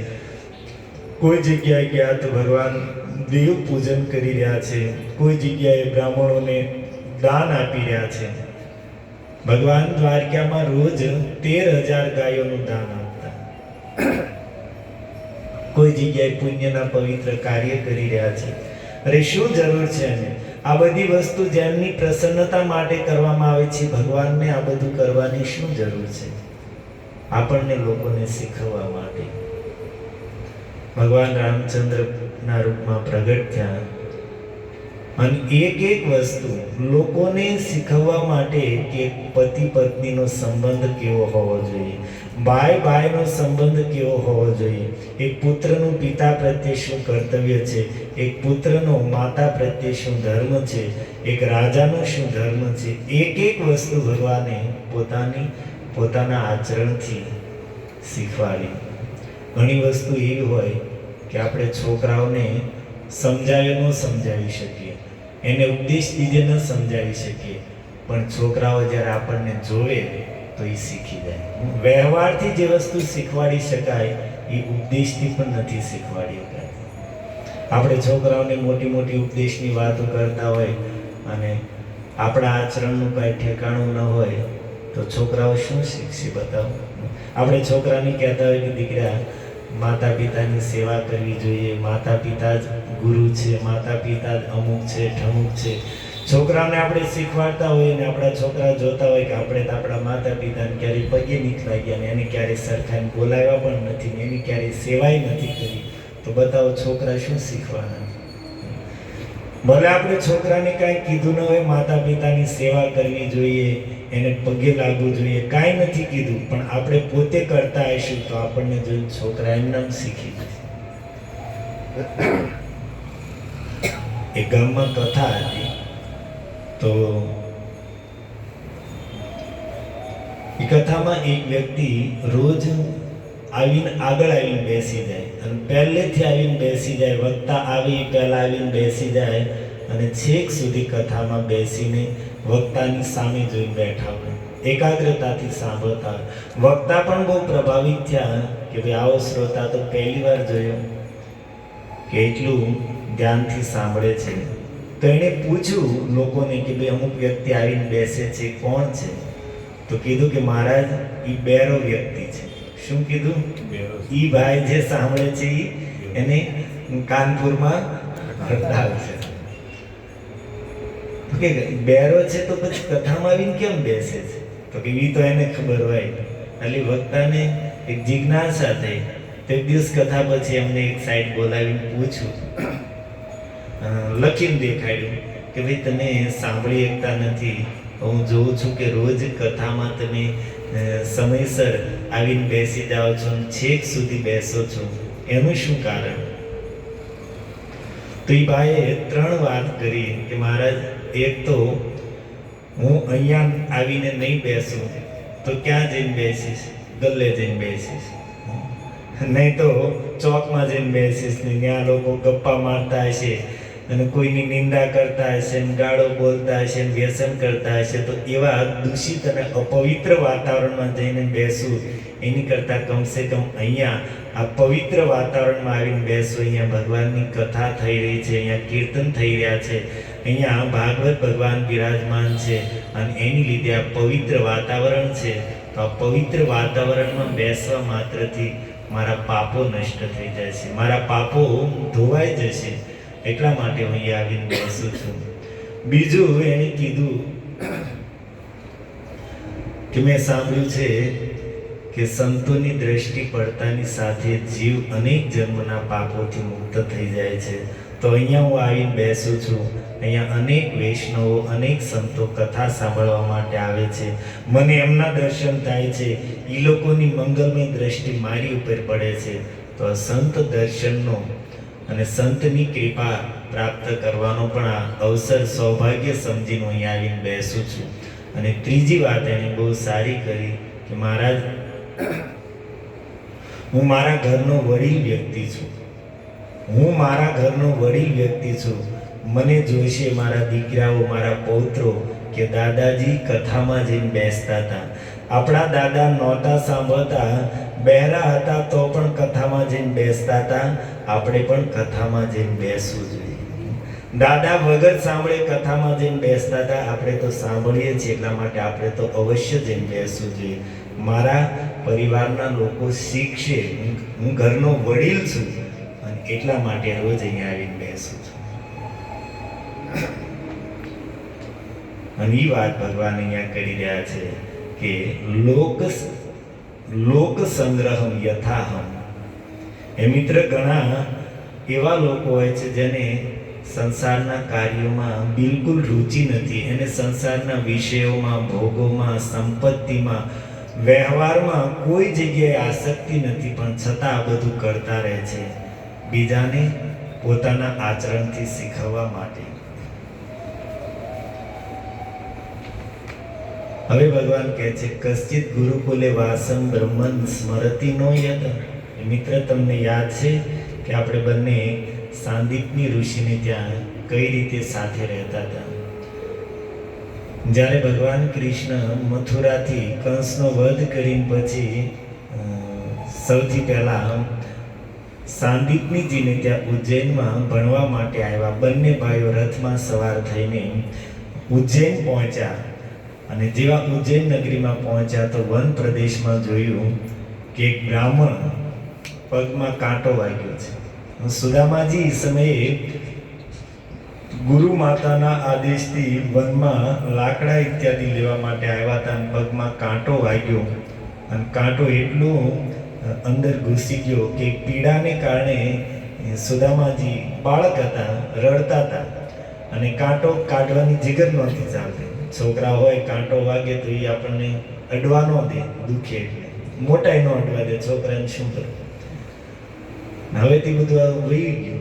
કોઈ જગ્યાએ ગયા તો ભગવાન દેવ પૂજન કરી રહ્યા છે. કોઈ જગ્યાએ બ્રાહ્મણોને દાન આપી રહ્યા છે. ભગવાન દ્વારકામાં રોજ 13,000 ગાયોનું દાન આપતા. કોઈ જગ્યાએ પુણ્યના પવિત્ર કાર્ય કરી રહ્યા છે. અરે શું જરૂર છે એને? આ બધી વસ્તુ જેમની પ્રસન્નતા માટે કરવામાં આવે છે, ભગવાનને આ બધું કરવાની શું જરૂર છે? આપણને લોકોને શીખવવા માટે. ભગવાન રામચંદ્રના રૂપમાં પ્રગટ થયા અને એક વસ્તુ લોકોને શીખવવા માટે કે પતિ પત્નીનો સંબંધ કેવો હોવો જોઈએ, ભાઈનો સંબંધ કેવો હોવો જોઈએ, એક પુત્રનું પિતા પ્રત્યે શું કર્તવ્ય છે, એક પુત્રનો માતા પ્રત્યે શું ધર્મ છે, એક રાજાનો શું ધર્મ છે. એક વસ્તુ ભગવાને પોતાના આચરણથી શીખવાડી. ઘણી વસ્તુ એવી હોય કે આપણે છોકરાઓને સમજાવી શકીએ, એને ઉપદેશ દીધે ન સમજાવી શકીએ, પણ છોકરાઓ જ્યારે આપણને જોવે તો એ શીખી જાય. વ્યવહારથી જે વસ્તુ શીખવાડી શકાય એ ઉપદેશથી પણ નથી શીખવાડી શકાતી. આપણે છોકરાઓને મોટી ઉપદેશની વાતો કરતા હોય અને આપણા આચરણનું કાંઈ ઠેકાણું ન હોય તો છોકરાઓ શું શીખશે? બતાવો. આપણે છોકરાને કહેતા હોય કે દીકરા, માતા પિતાની સેવા કરવી જોઈએ, માતા પિતા જ ગુરુ છે, માતા પિતા જ અમુક છે, ઠમુક છે. છોકરાઓને આપણે શીખવાડતા હોય ને આપણા છોકરા જોતા હોય કે આપણે તો આપણા માતા પિતાને ક્યારેય પગે નથી લાગ્યા ને એને ક્યારેય સરખાઈને બોલાવ્યા પણ નથી ને એની ક્યારેય સેવાય નથી કરી, તો બતાવો છોકરા શું શીખવાના? ભલે આપણે છોકરાને કાંઈ કીધું ન હોય, માતા પિતાની સેવા કરવી જોઈએ, એને પગે લાગવું જોઈએ, કાંઈ નથી કીધું, પણ આપણે પોતે કરતા આવીશું તો આપણને જોઈને છોકરા એમનામ શીખી જશે. એક ગામમાં કથા હતી. તો એ કથામાં એક વ્યક્તિ રોજ આગળ આવીને બેસી જાય અને પહેલેથી આવીને બેસી જાય, વક્તા આવે એ પહેલા આવીને બેસી જાય અને છેક સુધી કથામાં બેસીને વક્તાની સામે જોઈને બેઠા હોય, એકાગ્રતાથી સાંભળતા હોય. વક્તા પણ બહુ પ્રભાવિત થયા કે ભાઈ આવો શ્રોતા તો પહેલી વાર જોયો કે એટલું ધ્યાનથી સાંભળે છે. તો એણે પૂછ્યું લોકોને કે ભાઈ અમુક વ્યક્તિ આવીને બેસે છે, કોણ છે? તો કીધું કે મહારાજ એ બેરો વ્યક્તિ છે. શું કીધું? ઈ ભાઈ જે સાંભળે છે એને કાનપુરમાં હડતાલ છે. કે બેરો છે તો પછી કથામાં આવીને કેમ બેસે છે? તો કે ઈ તો એને ખબર હોય. એટલે વક્તાને એક જિજ્ઞાસા થઈ. તો એક દિવસ કથા પછી એમને એક સાઈડ બોલાવીને પૂછ્યું, લખીને દેખાડ્યું કે ભાઈ તમે સાંભળી શકતા નથી, હું જોઉં છું કે રોજ કથામાં તમે સમયસર આવીને બેસી જાઓ છો, છેક સુધી બેસો છો, એનું શું કારણ? તો એ ભાઈએ 3 વાત કરી કે મહારાજ, એક તો હું અહીંયા આવીને નહીં બેસું તો ક્યાં જઈને બેસીશ? ગલ્લે જઈને બેસીશ, નહીં તો ચોકમાં જઈને બેસીશ ને ત્યાં લોકો ગપ્પા મારતા હશે અને કોઈની નિંદા કરતા હશે, ગાળો બોલતા હશે, વ્યસન કરતા હશે. તો એવા દૂષિત અને અપવિત્ર વાતાવરણમાં જઈને બેસવું એની કરતાં કમસે કમ અહીંયા આ પવિત્ર વાતાવરણમાં આવીને બેસવું. અહીંયા ભગવાનની કથા થઈ રહી છે, અહીંયા કીર્તન થઈ રહ્યા છે, અહીંયા ભાગવત ભગવાન બિરાજમાન છે અને એની લીધે આ પવિત્ર વાતાવરણ છે. તો આ પવિત્ર વાતાવરણમાં બેસવા માત્રથી મારા પાપો નષ્ટ થઈ જાય છે, મારા પાપો ધોવાઈ જશે. એટલા માટે હું અહીંયા આવીને બેસું છું. બીજું એણે કીધું કે મેં સાંભળ્યું છે કે સંતોની દ્રષ્ટિ પડતાની સાથે જીવ અનેક જન્મના પાપોથી મુક્ત થઈ જાય છે. તો અહીંયા હું આવીને બેસું છું. અહીંયા અનેક વૈષ્ણવો, અનેક સંતો કથા સાંભળવા માટે આવે છે. મને એમના દર્શન થાય છે, એ લોકોની મંગલમય દ્રષ્ટિ મારી ઉપર પડે છે. તો આ સંત દર્શનનો અને સંતની કૃપા પ્રાપ્ત કરવાનો પણ આ અવસર, સૌભાગ્ય સમજીને હું અહીંયા આવીને બેસું છું. અને ત્રીજી વાત એણે બહુ સારી કરી કે મહારાજ, હું મારા ઘરનો વડીલ વ્યક્તિ છું. હું મારા ઘરનો વડીલ વ્યક્તિ છું. મને જોઈશે મારા દીકરાઓ, મારા પૌત્રો કે દાદાજી કથામાં જઈને બેસતા હતા. આપણા દાદા નહોતા સાંભળતા, બહેરા હતા તો પણ કથામાં જઈને બેસતા હતા. આપણે પણ કથામાં જઈને બેસવું જોઈએ. દાદા વગર સાંભળે કથામાં જઈને બેસતા હતા, આપણે તો સાંભળીએ છીએ, એટલા માટે આપણે તો અવશ્ય જઈને બેસવું જોઈએ. મારા પરિવારના લોકો શીખશે, હું ઘરનો વડીલ છું અને એટલા માટે રોજ અહીંયા આવીને બેસું છું. અને એ વાત ભગવાન અહીંયા કરી રહ્યા છે કે લોક સંગ્રહમ યથાહમ. એ મિત્ર, ઘણા એવા લોકો હોય છે જેને સંસારના કાર્યોમાં બિલકુલ રુચિ નથી. એને સંસારના વિષયોમાં, ભોગોમાં, સંપત્તિમાં, વ્યવહારમાં કોઈ જગ્યાએ આસક્તિ નથી, પણ છતાં આ બધું કરતા રહે છે બીજાને પોતાના આચરણથી શીખવવા માટે. હવે ભગવાન કહે છે, કશ્ચિત ગુરુકુલે વાસમ બ્રહ્મન સ્મરતિ નો યત. મિત્ર, તમને યાદ છે કે આપણે બંને સાંદીપની ઋષિને ત્યાં કઈ રીતે સાથે રહેતા હતા? જ્યારે ભગવાન કૃષ્ણ મથુરાથી કંસનો વધ કરીને પછી સૌથી પહેલા સાંદીપનીજીને ત્યાં ઉજ્જૈનમાં ભણવા માટે આવ્યા. બંને ભાઈઓ રથમાં સવાર થઈને ઉજ્જૈન પહોંચ્યા. અને જેવા ઉજ્જૈન નગરીમાં પહોંચ્યા તો વન પ્રદેશમાં જોયું કે એક બ્રાહ્મણ પગમાં કાંટો વાગ્યો છે. સુદામાજી એ સમયે ગુરુ માતાના આદેશથી વનમાં લાકડા ઇત્યાદિ લેવા માટે આવ્યા હતા. પગમાં કાંટો વાગ્યો અને કાંટો એટલો અંદર ઘૂસી ગયો કે પીડાને કારણે સુદામાજી બાળક હતા, રડતા હતા અને કાંટો કાઢવાની જીગર નહોતી ચાલતી. છોકરા હોય, કાંટો વાગે તો એ આપણને અડવા ન દે, દુખે એટલે મોટાઈ ન અડવા દે. છોકરાને શું કરવું? હવે તે બધું વહી ગયું.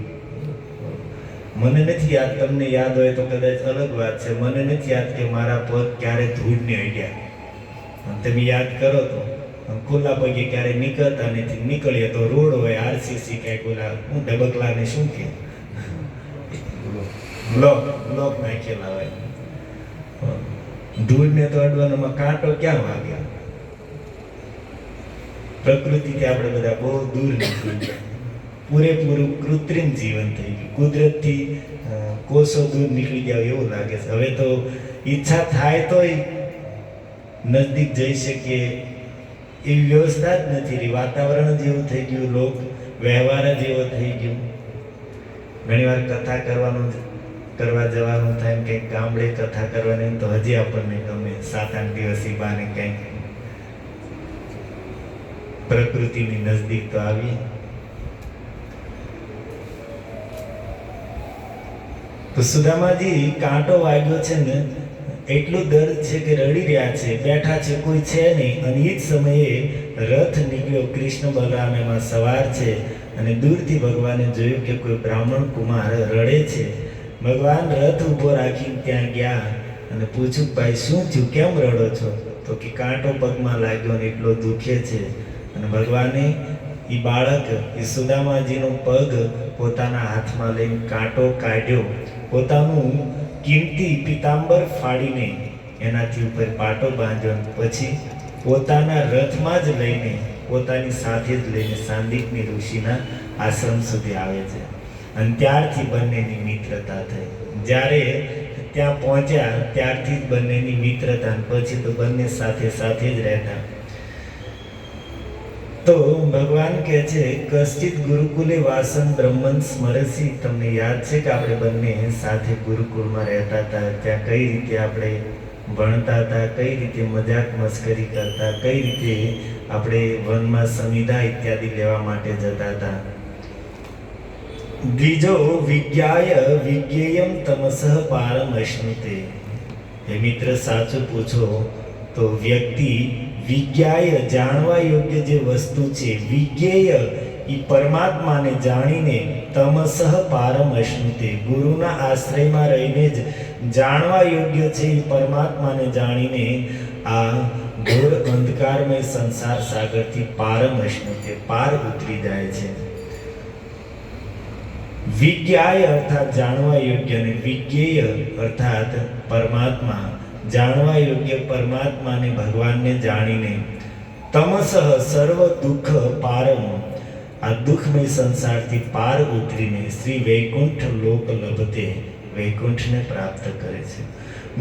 મને નથી યાદ, તમને યાદ હોય તો કદાચ અલગ વાત છે. મને નથી યાદ કે મારા પગ ક્યારે ધૂળને અડ્યા. તમે યાદ કરો તો ખુલ્લા પગે ક્યારે નીકળતા નથી. નીકળીએ તો રોડ હોય, આરસીસી ક્યાંક ઓલા હું ડબકલાને શું કે બ્લોક નાખેલા હોય. ધૂળને તો અડવાનોમાં કાંટો ક્યાં વાગ્યા? પ્રકૃતિથી આપણે બધા બહુ દૂર નીકળી ગયા. પૂરેપૂરું કૃત્રિમ જીવન થઈ ગયું. કુદરતથી કોસો દૂર નીકળી ગયા એવું લાગે છે. હવે તો ઈચ્છા થાય તોય નજદીક જઈ શકીએ એવી વ્યવસ્થા જ નથી રહી. વાતાવરણ જેવું થઈ ગયું, લોક વ્યવહાર જ એવો થઈ ગયો. ઘણી વાર કથા કરવા જવાનું થાય, કંઈક ગામડે કથા કરવાની તો હજી આપણને ગમે. 7-8 દિવસ બાને કંઈક પ્રકૃતિની નજદીક તો આવી. તો સુદામાજી કાંટો વાગ્યો છે ને, એટલું દર્દ છે કે રડી રહ્યા છે, બેઠા છે, કોઈ છે નહીં. અને એ જ સમયે રથ નીકળ્યો, કૃષ્ણ બલરામ એમાં સવાર છે અને દૂરથી ભગવાને જોયું કે કોઈ બ્રાહ્મણ કુમાર રડે છે. ભગવાન રથ ઊભો રાખીને ત્યાં ગયા અને પૂછ્યું, ભાઈ શું થયું, કેમ રડો છો? તો કે કાંટો પગમાં લાગ્યો ને એટલો દુખે છે. અને ભગવાને એ બાળક, એ સુદામાજીનો પગ પોતાના હાથમાં લઈને કાંટો કાઢ્યો, પોતાનું કિંમતી પિતાંબર ફાડીને એનાથી ઉપર પાટો બાંધ્યો, પછી પોતાના રથમાં જ લઈને, પોતાની સાથે જ લઈને સાંદીપની ઋષિના આશ્રમ સુધી આવે છે. અને ત્યારથી બંનેની મિત્રતા થઈ. જ્યારે ત્યાં પહોંચ્યા ત્યારથી જ બંનેની મિત્રતા, પછી તો બંને સાથે સાથે જ રહેતા. તો ભગવાન કહે છે, કશ્ચિત ગુરુકુલે વાસમ બ્રહ્મન સ્મરસી. તમને યાદ છે કે આપણે બંને સાથે ગુરુકુળમાં રહેતા હતા. ત્યાં કઈ રીતે આપણે ભણતા હતા, કઈ રીતે મજાક મસ્કરી કરતા, કઈ રીતે આપણે વનમાં સમિધા ઇત્યાદિ લેવા માટે જતા હતા. દ્વિજો વિજ્ઞાય વિજ્ઞેયમ તમસઃ પારમ અશ્નુતે. હે મિત્ર, સાચું પૂછો તો વ્યક્તિ વિજ્ઞાય જાણવા યોગ્ય જે વસ્તુ છે, વિજ્ઞેય એ પરમાત્માને જાણીને તમસઃ પારમ અશ્નુતે, ગુરુના આશ્રયમાં રહીને જ જાણવા યોગ્ય છે એ પરમાત્માને જાણીને આ ઘોર અંધકારમય સંસાર સાગરથી પારમ અશ્નુતે, પાર ઉતરી જાય છે. વિજ્ઞાય અર્થાત જાણવા યોગ્ય, અને વિજ્ઞેય અર્થાત પરમાત્મા, જાણવા યોગ્ય પરમાત્માને, ભગવાનને જાણીને તમસઃ સર્વ દુઃખ પારમ, આ દુઃખમય સંસારથી પાર ઉતરીને શ્રી વૈકુંઠ લોક લભતે, વૈકુંઠને પ્રાપ્ત કરે છે.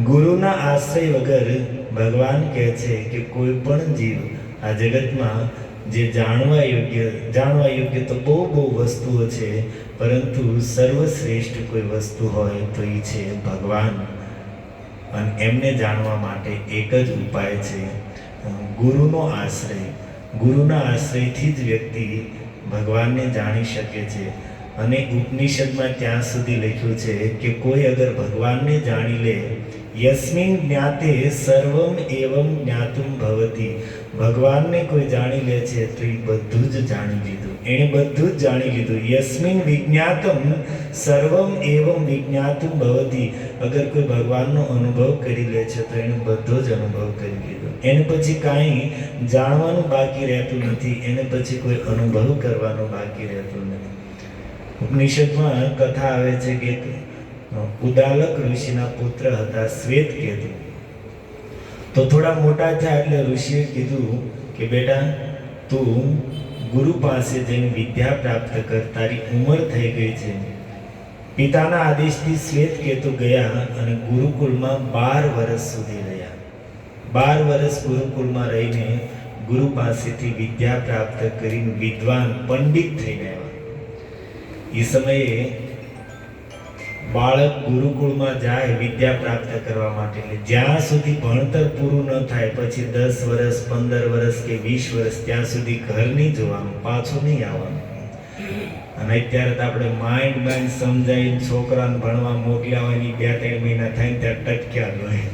ગુરુના આશ્રય વગર ભગવાન કહે છે કે કોઈ પણ જીવ આ જગતમાં જે જાણવા યોગ્ય તો બહુ વસ્તુઓ છે, પરંતુ સર્વશ્રેષ્ઠ કોઈ વસ્તુ હોય તો એ છે ભગવાન. અને એમને જાણવા માટે એક જ ઉપાય છે ગુરુનો આશ્રય. ગુરુના આશ્રયથી જ વ્યક્તિ ભગવાનને જાણી શકે છે. અને ઉપનિષદમાં ત્યાં સુધી લખ્યું છે કે કોઈ અગર ભગવાનને જાણી લે, યસ્મિન જ્ઞાતે સર્વમ એવમ જ્ઞાતુમ ભવતી, ભગવાનને કોઈ જાણી લે છે તો એ બધું જ જાણી લીધું, એણે બધું જ જાણી લીધું. યસ્મિન વિજ્ઞાતમ સર્વમ એવમ વિજ્ઞાતુમ ભવતી, અગર કોઈ ભગવાનનો અનુભવ કરી લે છે તો એણે બધો જ અનુભવ કરી લીધો. એને પછી કાંઈ જાણવાનું બાકી રહેતું નથી, એને પછી કોઈ અનુભવ કરવાનું બાકી રહેતું નથી. ઉપનિષદમાં કથા આવે છે કે ઉદાલક ઋષિના પુત્ર હતા શ્વેતકેતુ. તો થોડા મોટા થયા એટલે ઋષિએ કીધું કે બેટા તું ગુરુ પાસે જઈને વિદ્યા પ્રાપ્ત કર, તારી ઉંમર થઈ ગઈ છે. પિતાના આદેશથી શ્વેતકેતુ ગયા અને ગુરુકુળમાં 12 વર્ષ સુધી રહ્યા. 12 વર્ષ ગુરુકુળમાં રહીને ગુરુ પાસેથી વિદ્યા પ્રાપ્ત કરીને વિદ્વાન પંડિત થઈને આવ્યા. એ સમયે બાળક ગુરુકુળમાં જાય વિદ્યા પ્રાપ્ત કરવા માટે, એટલે જ્યાં સુધી ભણતર પૂરું ન થાય પછી 10 વર્ષ 15 વર્ષ કે 20 વર્ષ ત્યાં સુધી ઘર નહીં જોવાનું, પાછું નહીં આવવાનું. અને અત્યારે તો આપણે માઇન્ડ સમજાવીને છોકરાને ભણવા મોકલ્યા હોય ને 2-3 મહિના થાય ત્યાં ટટક્યા જ હોય.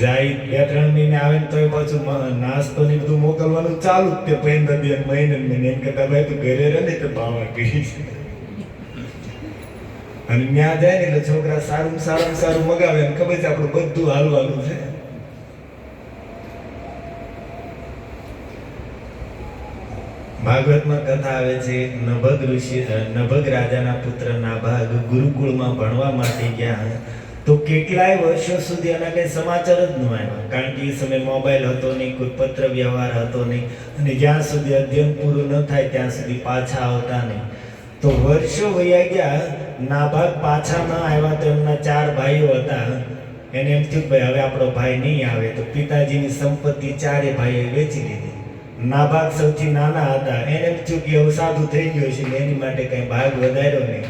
જાય 2-3 મહિને આવે ને તોય પાછું નાસ્તો ને બધું મોકલવાનું ચાલુ જ તે 15 મહિને એમ કરતા ભાઈ તું ઘરે રહે ને તો બાવા કરી છે. અને ત્યાં જાય ને એટલે છોકરા સારું મગાવે ને ખબર છે આપણું બધું હાલવાનું છે. ભાગવતમાં કથા આવે છે, નભગ રાજાના પુત્ર નાભાગ ગુરુકુળમાં ભણવા માટે ગયા. તો કેટલાય વર્ષો સુધી એના કઈ સમાચાર જ ન આવ્યા, કારણ કે એ સમયે મોબાઈલ હતો નહીં, કોઈ પત્ર વ્યવહાર હતો નહીં, અને જ્યાં સુધી અધ્યયન પૂરું ન થાય ત્યાં સુધી પાછા આવતા નહીં. તો વર્ષો વયા ગયા, નાભાગ પાછા ન આવ્યા તો એમના 4 ભાઈઓ હતા. એને એમ થયું ભાઈ હવે આપણો ભાઈ નહીં આવે, તો પિતાજીની સંપત્તિ 4 ભાઈઓએ વેચી લીધી. નાભાગ સૌથી નાના હતા, એને એમ થયું કે હવે સાધુ થઈ ગયો છે, એની માટે કઈ ભાગ વધાર્યો નહીં.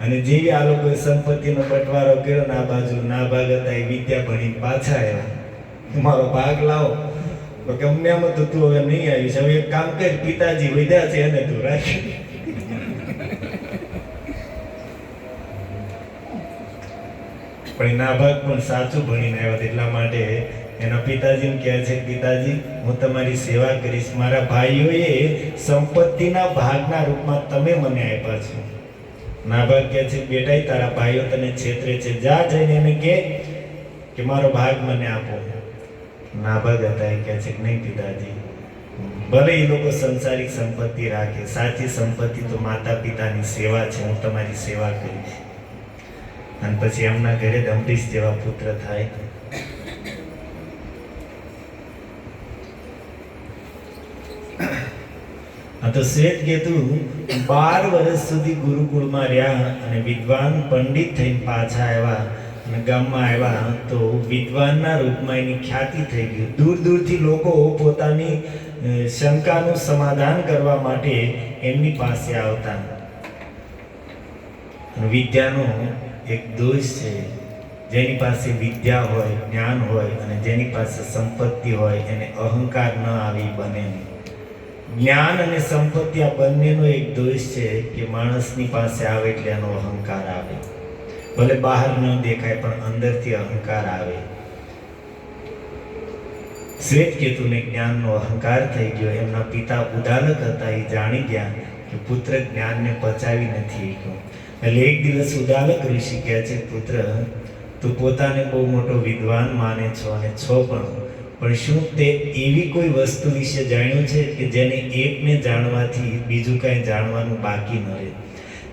અને જેવી આ લોકોએ સંપત્તિનો બટવારો કર્યો ને આ બાજુ નાભાગ હતા એ વિદ્યા ભણી પાછા આવ્યા, મારો ભાગ લાવો. તો કે અમને આમ તો તું હવે નહીં આવીશ, હવે એક કામ કર, પિતાજી વધ્યા છે એને તું રાખી. પણ નાભાગ પણ સાચું ભણીને આવ્યા, એટલા માટે એના પિતાજીને કહે છે પિતાજી હું તમારી સેવા કરીશ, મારા ભાઈઓએ સંપત્તિના ભાગના રૂપમાં તમે મને આપ્યા છો. નાભાગ કહે છે બેટા તારા ભાઈઓ તને છેતરે છે, જા જઈને એને કે મારો ભાગ મને આપો. નાભાગ હતા એ કહે છે કે નહીં પિતાજી, ભલે એ લોકો સંસારિક સંપત્તિ રાખે, સાચી સંપત્તિ તો માતા પિતાની સેવા છે, હું તમારી સેવા કરીશ. અને પછી એમના ઘરે દંભીશ જેવા પુત્ર થાય. તો શ્વેતકેતુ 12 વર્ષ સુધી ગુરુકુળમાં રહ્યા અને વિદ્વાન પંડિત થઈને પાછા આવ્યા અને ગામમાં આવ્યા તો વિદ્વાનના રૂપમાં એની ખ્યાતિ થઈ ગઈ. દૂર દૂરથી લોકો પોતાની શંકાનું સમાધાન કરવા માટે એમની પાસે આવતા. વિદ્યાનો એક દોષ છે, જેની પાસે વિદ્યા હોય, જ્ઞાન હોય અને જેની પાસે સંપત્તિ હોય એને અહંકાર ન આવી બને. જ્ઞાન અને સંપત્તિ આ બંનેનો એક દોષ છે કે માણસની પાસે આવે એટલે એનો અહંકાર આવે. ભલે બહાર ન દેખાય પણ અંદરથી અહંકાર આવે. શ્વેતકેતુને જ્ઞાનનો અહંકાર થઈ ગયો. એમના પિતા ઉદાલક હતા, એ જાણી ગયા કે પુત્ર જ્ઞાનને પચાવી નથી શક્યો. એટલે એક દિવસ ઉદાલક ઋષિ કહે છે, પુત્ર તું પોતાને બહુ મોટો વિદ્વાન માને છો અને છો પણ શું તે એવી કોઈ વસ્તુ વિશે જાણ્યું છે કે જેને એકને જાણવાથી બીજું કાંઈ જાણવાનું બાકી ન રહે?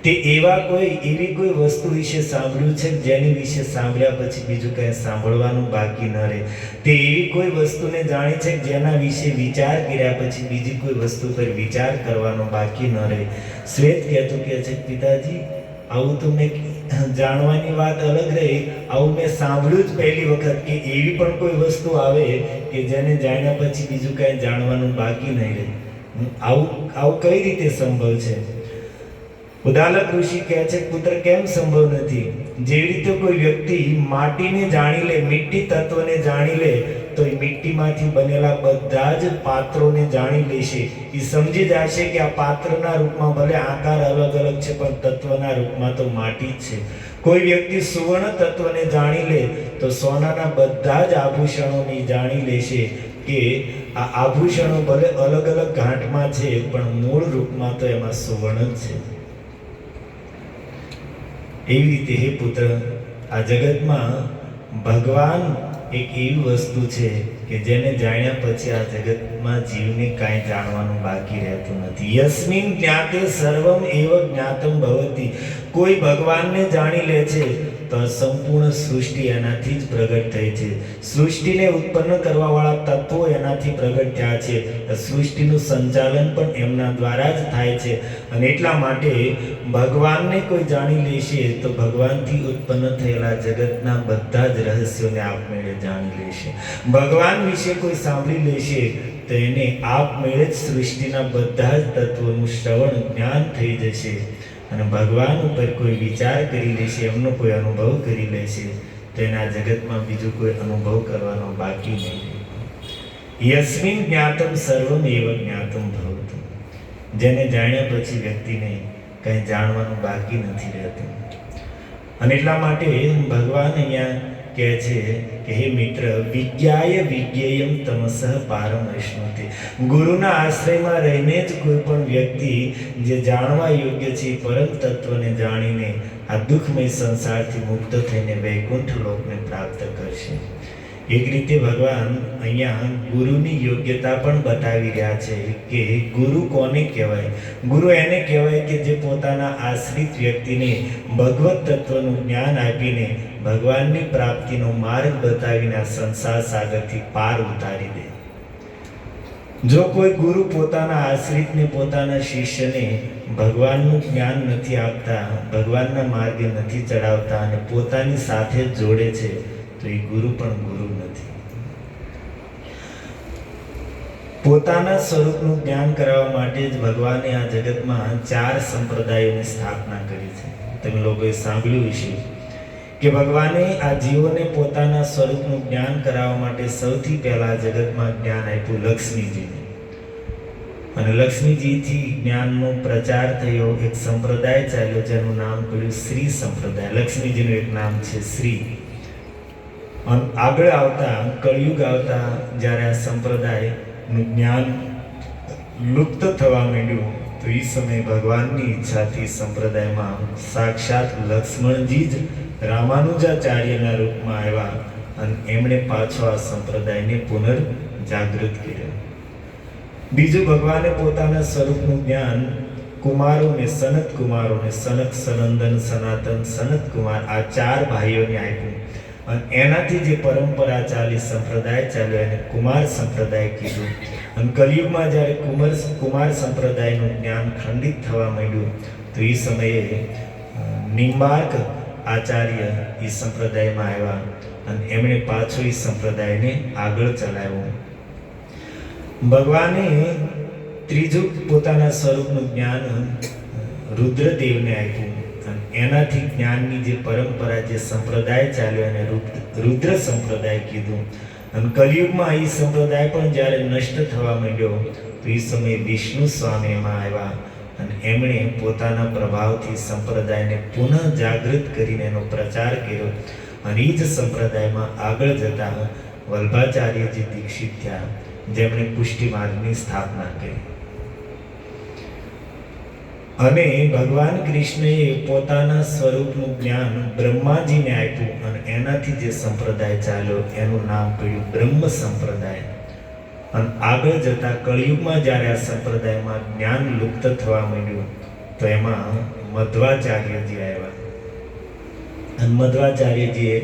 તે એવી કોઈ વસ્તુ વિશે સાંભળ્યું છે જેની વિશે સાંભળ્યા પછી બીજું કાંઈ સાંભળવાનું બાકી ન રહે? તે એવી કોઈ વસ્તુને જાણી છે જેના વિશે વિચાર કર્યા પછી બીજી કોઈ વસ્તુ પર વિચાર કરવાનો બાકી ન રહે? શ્વેતકેતુ કહે છે, પિતાજી આવું તો મેં જાણવાની વાત અલગ રહી, આવું મેં સાંભળ્યું જ પહેલી વખત કે એવી પણ કોઈ વસ્તુ આવે કે જેને જાણ્યા પછી બીજું કાંઈ જાણવાનું બાકી નહીં રહે. આવું કઈ રીતે સંભવ છે? ઉદાલક ઋષિ કહે છે, પુત્ર કેમ સંભવ નથી? જેવી રીતે કોઈ વ્યક્તિ માટીને જાણી લે, મિટ્ટી તત્વને જાણી લે, તો એ મિટ્ટીમાંથી બનેલા બધા જ પાત્રોને જાણી લેશે. એ સમજી જશે કે આ પાત્રના રૂપમાં ભલે આકાર અલગ અલગ છે પણ તત્વના રૂપમાં તો માટી જ છે. કોઈ વ્યક્તિ સુવર્ણ તત્વને જાણી લે તો સોનાના બધા જ આભૂષણોને જાણી લેશે કે આ આભૂષણો ભલે અલગ અલગ ગાંઠમાં છે પણ મૂળ રૂપમાં તો એમાં સુવર્ણ જ છે. એવી રીતે હે પુત્ર, આ જગતમાં ભગવાન એક એવી વસ્તુ છે કે જેને જાણ્યા પછી આ જગતમાં જીવને કાંઈ જાણવાનું બાકી રહેતું નથી. યસ્મિન જ્ઞાતે સર્વમ એવ જ્ઞાતમ ભવતિ. કોઈ ભગવાનને જાણી લે છે તો સંપૂર્ણ સૃષ્ટિ એનાથી જ પ્રગટ થઈ છે. સૃષ્ટિને ઉત્પન્ન કરવા વાળા તત્વો એનાથી પ્રગટ થયા છે. સૃષ્ટિનું સંચાલન પણ એમના દ્વારા જ થાય છે. અને એટલા માટે ભગવાનને કોઈ જાણી લેશે તો ભગવાનથી ઉત્પન્ન થયેલા જગતના બધા જ રહસ્યોને આપમેળે જાણી લેશે. ભગવાન વિશે કોઈ સાંભળી લેશે તો એને આપમેળે જ સૃષ્ટિના બધા જ તત્વોનું શ્રવણ જ્ઞાન થઈ જશે. અને ભગવાન ઉપર કોઈ વિચાર કરી લેશે, એમનો કોઈ અનુભવ કરી લેશે તો એના જગતમાં બીજું કોઈ અનુભવ કરવાનો બાકી નહીં. યસ્મિન જ્ઞાતમ સર્વમ એવ જ્ઞાતમ ભવતું. જેને જાણ્યા પછી વ્યક્તિને કંઈ જાણવાનું બાકી નથી રહેતું. અને એટલા માટે ભગવાન અહીંયા કહે છે કે હે મિત્ર, વિજ્ઞાય વિજ્ઞેયમ તમસઃ પારમ અશ્નુતે. ગુરુના આશ્રયમાં રહીને જ કોઈ પણ વ્યક્તિ જે જાણવા યોગ્ય છે પરમ તત્વને જાણીને આ દુઃખમય સંસારથી મુક્ત થઈને વૈકુંઠ લોકને પ્રાપ્ત કરશે. એક રીતે ભગવાન અહીંયા ગુરુની યોગ્યતા પણ બતાવી રહ્યા છે કે ગુરુ કોને કહેવાય? ગુરુ એને કહેવાય કે જે પોતાના આશ્રિત વ્યક્તિને ભગવત તત્વનું જ્ઞાન આપીને ભગવાનની પ્રાપ્તિનો માર્ગ બતાવીને આ સંસાર સાગરથી પાર ઉતારી દે. જો કોઈ ગુરુ પોતાના આશ્રિતને, પોતાના શિષ્યને ભગવાનનું જ્ઞાન નથી આપતા, ભગવાનના માર્ગે નથી ચડાવતા અને પોતાની સાથે જોડે છે તો એ ગુરુ પણ ગુરુ નથી. પોતાના સ્વરૂપનું જ્ઞાન કરાવવા માટે જ ભગવાને આ જગતમાં 4 સંપ્રદાયોની સ્થાપના કરી છે. તમે લોકોએ સાંભળ્યું હશે કે ભગવાને આ જીવોને પોતાના સ્વરૂપનું જ્ઞાન કરાવવા માટે સૌથી પહેલા જગતમાં જ્ઞાન આપ્યું લક્ષ્મીજીને. અને લક્ષ્મીજીથી જ્ઞાનનો પ્રચાર થયો, એક સંપ્રદાય ચાલ્યો જેનું નામ પડ્યું શ્રી સંપ્રદાય. લક્ષ્મીજીનું એક નામ છે શ્રી. આગળ આવતા કળિયુગ આવતા જ્યારે આ સંપ્રદાયનું જ્ઞાન લુપ્ત થવા માંડ્યું તો એ સમયે ભગવાનની ઈચ્છાથી સંપ્રદાયમાં સાક્ષાત લક્ષ્મણજી જ રામાનુજાચાર્યના રૂપમાં આવ્યા અને એમણે પાછો આ સંપ્રદાયને પુનર્જાગૃત કર્યો. બીજું, ભગવાને પોતાના સ્વરૂપનું જ્ઞાન કુમારોને, સનત કુમારોને, સનક, સનંદન, સનાતન, સનત કુમાર, આ 4 ભાઈઓને આપ્યું. અને એનાથી જે પરંપરા ચાલી, સંપ્રદાય ચાલ્યો એને કુમાર સંપ્રદાય કીધું. અને કલિયુગમાં જ્યારે કુમાર સંપ્રદાયનું જ્ઞાન ખંડિત થવા માંડ્યું તો એ સમયે નિમ્બાર્ક આચાર્ય એ સંપ્રદાયમાં આવ્યા અને એમણે પાછો એ સંપ્રદાયને આગળ ચલાવ્યો. ભગવાને ત્રીજું પોતાના સ્વરૂપનું જ્ઞાન રુદ્રદેવને આપ્યું. એનાથી જ્ઞાનની જે પરંપરા, જે સંપ્રદાય ચાલ્યો એને રુદ્ર સંપ્રદાય કીધું. અને કલિયુગમાં એ સંપ્રદાય પણ જ્યારે નષ્ટ થવા માંડ્યો તો એ સમયે વિષ્ણુ સ્વામી એમાં આવ્યા અને એમણે પોતાના પ્રભાવથી સંપ્રદાયને પુનઃ જાગૃત કરીને એનો પ્રચાર કર્યો. અને એ જ સંપ્રદાયમાં આગળ જતા વલ્ભાચાર્યજી દીક્ષિત થયા, જેમણે પુષ્ટિ માર્ગની સ્થાપના કરી. અને ભગવાન કૃષ્ણએ પોતાના સ્વરૂપનું જ્ઞાન બ્રહ્માજીને આપ્યું અને એનાથી જે સંપ્રદાય ચાલ્યો એનું નામ પડ્યું બ્રહ્મ સંપ્રદાય. અને આગળ જતા કળિયુગમાં જ્યારે આ સંપ્રદાયમાં જ્ઞાન લુપ્ત થવા માંડ્યું તો એમાં મધ્વાચાર્યજી આવ્યા. અને મધ્વાચાર્યજીએ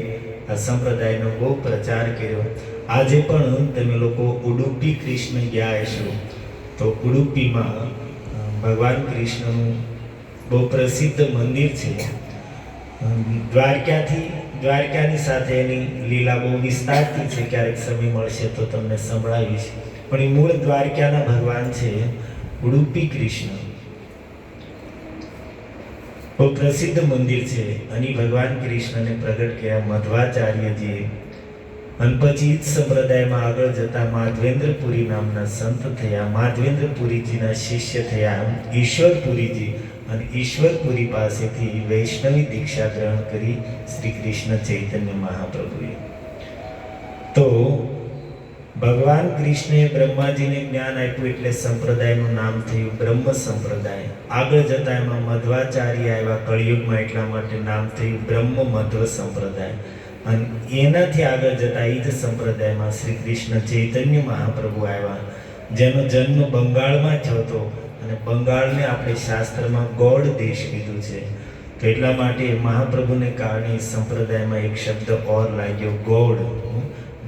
આ સંપ્રદાયનો બહુ પ્રચાર કર્યો. આજે પણ તમે લોકો ઉડુપી કૃષ્ણ ગયા હશો તો ઉડુપીમાં ભગવાન કૃષ્ણનું બહુ પ્રસિદ્ધ મંદિર છે. દ્વારકાની સાથે એની લીલા બહુ વિસ્તારથી છે. ક્યારેક સમય મળશે તો તમને સંભળાવીશ. પણ એ મૂળ દ્વારકાના ભગવાન છે ઉડુપી કૃષ્ણ. બહુ પ્રસિદ્ધ મંદિર છે. અને ભગવાન કૃષ્ણને પ્રગટ કર્યા મધ્વાચાર્યજીએ. અને પછી જ સંપ્રદાયમાં આગળ જતા માધવેન્દ્રપુરી નામના સંત થયા. માધવેન્દ્રપુરીજીના શિષ્ય થયા ઈશ્વરપુરીજી. અને ઈશ્વરપુરી પાસેથી વૈષ્ણવી દીક્ષા ગ્રહણ કરી શ્રી કૃષ્ણ ચૈતન્ય મહાપ્રભુએ. તો ભગવાન કૃષ્ણએ બ્રહ્માજીને જ્ઞાન આપ્યું એટલે સંપ્રદાયનું નામ થયું બ્રહ્મ સંપ્રદાય. આગળ જતા એમાં મધ્વાચાર્ય આવ્યા કળિયુગમાં, એટલા માટે નામ થયું બ્રહ્મ મધ્વ સંપ્રદાય. અને એનાથી આગળ જતા એ જ સંપ્રદાયમાં શ્રી કૃષ્ણ ચૈતન્ય મહાપ્રભુ આવ્યા, જેનો જન્મ બંગાળમાં થયો હતો. અને બંગાળને આપણે શાસ્ત્રમાં ગૌડ દેશ કીધું છે. તો એટલા માટે મહાપ્રભુને કારણે સંપ્રદાયમાં એક શબ્દ ઓર લાગ્યો, ગૌડ.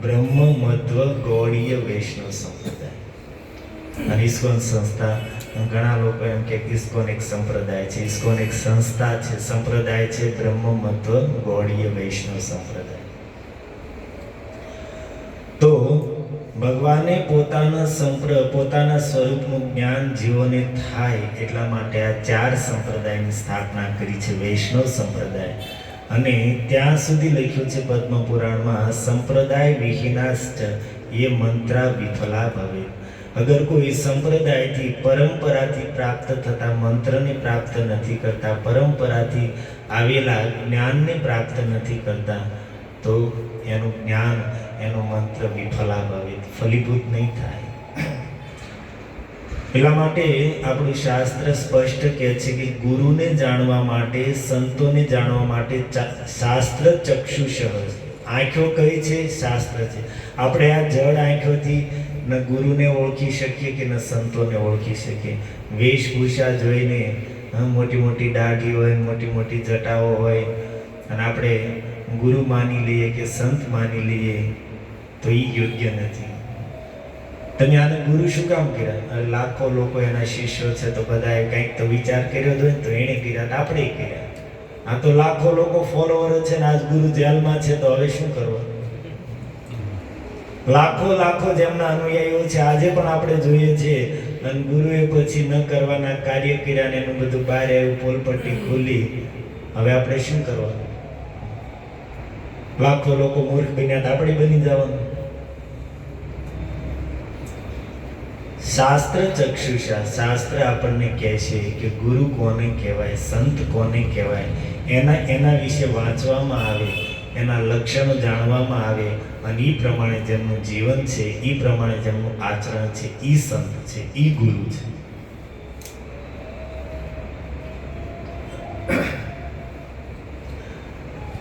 બ્રહ્મ મધ્વ ગૌડીય વૈષ્ણવ સંપ્રદાય. અને ઇસ્કોન સંસ્થા, ઘણા લોકો એમ કે ઇસ્કોન એક સંપ્રદાય છે, ઇસ્કોન એક સંસ્થા છે. સંપ્રદાય છે બ્રહ્મ મધ્વ ગૌડીય વૈષ્ણવ સંપ્રદાય. તો ભગવાને પોતાના સ્વરૂપનું જ્ઞાન જીવોને થાય એટલા માટે આ 4 સંપ્રદાયની સ્થાપના કરી છે. વૈષ્ણવ સંપ્રદાય. અને ત્યાં સુધી લખ્યું છે પદ્મ પુરાણમાં, સંપ્રદાય વિહીનાશ્ચ એ મંત્રા વિફલા ભવે. અગર કોઈ સંપ્રદાયથી પરંપરાથી પ્રાપ્ત થતા મંત્રને પ્રાપ્ત નથી કરતા, પરંપરાથી આવેલા જ્ઞાનને પ્રાપ્ત નથી કરતા, તો એનું જ્ઞાન, એનો મંત્ર વિફલા ભવે, ફલીભૂત નહીં થાય. એટલા માટે આપણું શાસ્ત્ર સ્પષ્ટ કહે છે કે ગુરુને જાણવા માટે, સંતોને જાણવા માટે શાસ્ત્ર ચક્ષુષ. આંખો કઈ છે? શાસ્ત્ર છે. આપણે આ જડ આંખોથી ન ગુરુને ઓળખી શકીએ કે ન સંતોને ઓળખી શકીએ. વેશભૂષા જોઈને મોટી મોટી દાઢી હોય, મોટી મોટી જટાઓ હોય અને આપણે ગુરુ માની લઈએ કે સંત માની લઈએ તો એ યોગ્ય નથી. તમે આને ગુરુ શું કામ કર્યા? લાખો લોકો એના શિષ્યો છે તો બધાએ કંઈક તો વિચાર કર્યો હોય તો એણે કર્યા, આપણે કર્યા. આ તો લાખો લોકો ફોલોવર છે ને આજ ગુરુ જેલમાં છે તો હવે શું કરવું? લાખો જેમના અનુયાયીઓ છે આજે પણ આપણે જોઈએ છીએ. અને ગુરુએ પછી ન કરવાના કાર્ય કર્યા ને એનું બધું બહાર આવ્યું, પોલપટ્ટી ખુલી. હવે આપણે શું કરવાનું? લાખો લોકો મૂર્ખ બન્યા, આપણે બની જવાનું. શાસ્ત્ર ચક્ષુષા, શાસ્ત્ર આપણને કહે છે કે ગુરુ કોને કહેવાય, સંત કોને કહેવાય. એના વિશે વાંચવામાં આવે, એના લક્ષણો જાણવામાં આવે અને એ પ્રમાણે જેમનું જીવન છે, એ પ્રમાણે જેમનું આચરણ છે, એ સંત છે, એ ગુરુ છે.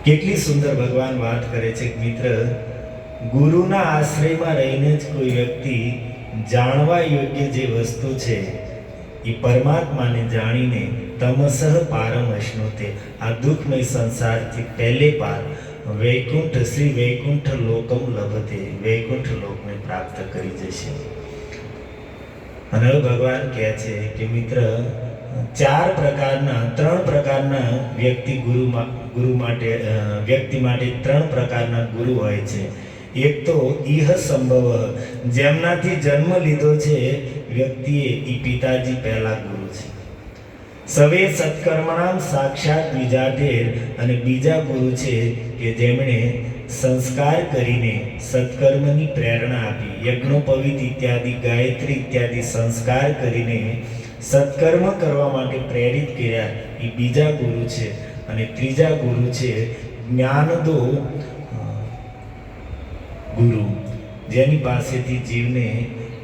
કેટલી સુંદર ભગવાન વાત કરે છે કે મિત્ર, ગુરુના આશ્રયમાં રહીને જ કોઈ વ્યક્તિ જાણવા યોગ્ય જે વસ્તુ છે એ પરમાત્માને જાણીને તમસઃ પારમશ્નુતે, આ દુઃખમય સંસારથી પહેલે પાર વૈકુંઠ શ્રી વૈકુંઠ લોકમ લભતે, વૈકુંઠ લોકને પ્રાપ્ત કરી જશે. અને ભગવાન કહે છે કે મિત્ર, 3 પ્રકારના વ્યક્તિ માટે 3 પ્રકારના ગુરુ હોય છે. એક તો ઇહ સંભવ, જેમનાથી જન્મ લીધો છે વ્યક્તિએ, એ પિતાજી પહેલા ગુરુ છે. સવે સત્કર્મણામ સાક્ષાત વિજાધેર, અને બીજા ગુરુ છે કે જેમણે સંસ્કાર કરીને સત્કર્મની પ્રેરણા આપી, યજ્ઞોપવિત ઇત્યાદિ, ગાયત્રી ઇત્યાદિ સંસ્કાર કરીને સત્કર્મ કરવા માટે પ્રેરિત કર્યા, એ બીજા ગુરુ છે. અને ત્રીજા ગુરુ છે જ્ઞાનદો ગુરુ, જેની પાસેથી જીવને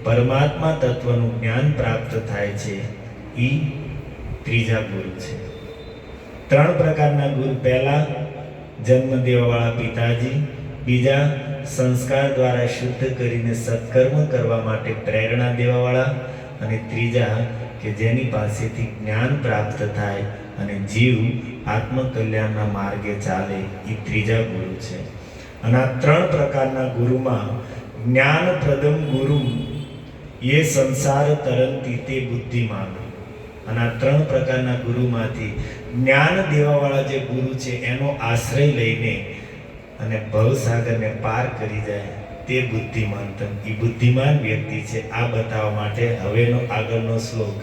પરમાત્મા તત્વનું જ્ઞાન પ્રાપ્ત થાય છે, એ ત્રીજા ગુરુ છે. ત્રણ પ્રકારના ગુરુ: પહેલા જન્મ દેવાવાળા પિતાજી, બીજા સંસ્કાર દ્વારા શુદ્ધ કરીને સત્કર્મ કરવા માટે પ્રેરણા દેવાવાળા, અને ત્રીજા કે જેની પાસેથી જ્ઞાન પ્રાપ્ત થાય અને જીવ આત્મકલ્યાણના માર્ગે ચાલે, એ ત્રીજા ગુરુ છે. અને આ ત્રણ પ્રકારના ગુરુમાં જ્ઞાનપ્રદમ ગુરુ એ સંસાર તરંતી તે બુદ્ધિમાન. અને આ ત્રણ પ્રકારના ગુરુમાંથી જ્ઞાન દેવાવાળા જે ગુરુ છે એનો આશ્રય લઈને અને ભવસાગરને પાર કરી જાય તે બુદ્ધિમાનતમ, એ બુદ્ધિમાન વ્યક્તિ છે. આ બતાવવા માટે હવેનો આગળનો શ્લોક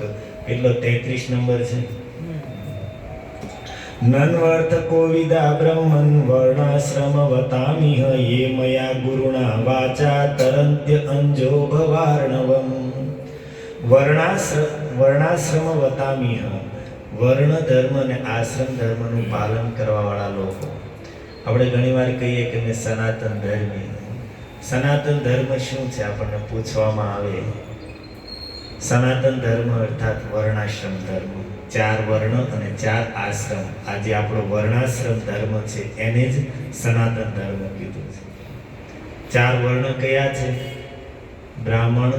એટલો 33 નંબર છે. નન્વર્થ કોવિદા બ્રહ્મન વર્ણાશ્રમ વતામિહ યે મયા ગુરુણા વાચા તરંત્ય અંજો ભવાર્ણવમ. વર્ણાશ્રમ વતામિહ, વર્ણ ધર્મ અને આશ્રમ ધર્મનું પાલન કરવાવાળા લોકો. આપણે ઘણીવાર કહીએ કે મેં સનાતન ધર્મી. સનાતન ધર્મ શું છે આપણને પૂછવામાં આવે. સનાતન ધર્મ અર્થાત વર્ણાશ્રમ ધર્મ, 4 વર્ણ અને 4 આશ્રમ. આજે આપણો વર્ણાશ્રમ ધર્મ છે એને જ સનાતન ધર્મ કીધું છે. 4 વર્ણ કયા છે? બ્રાહ્મણ,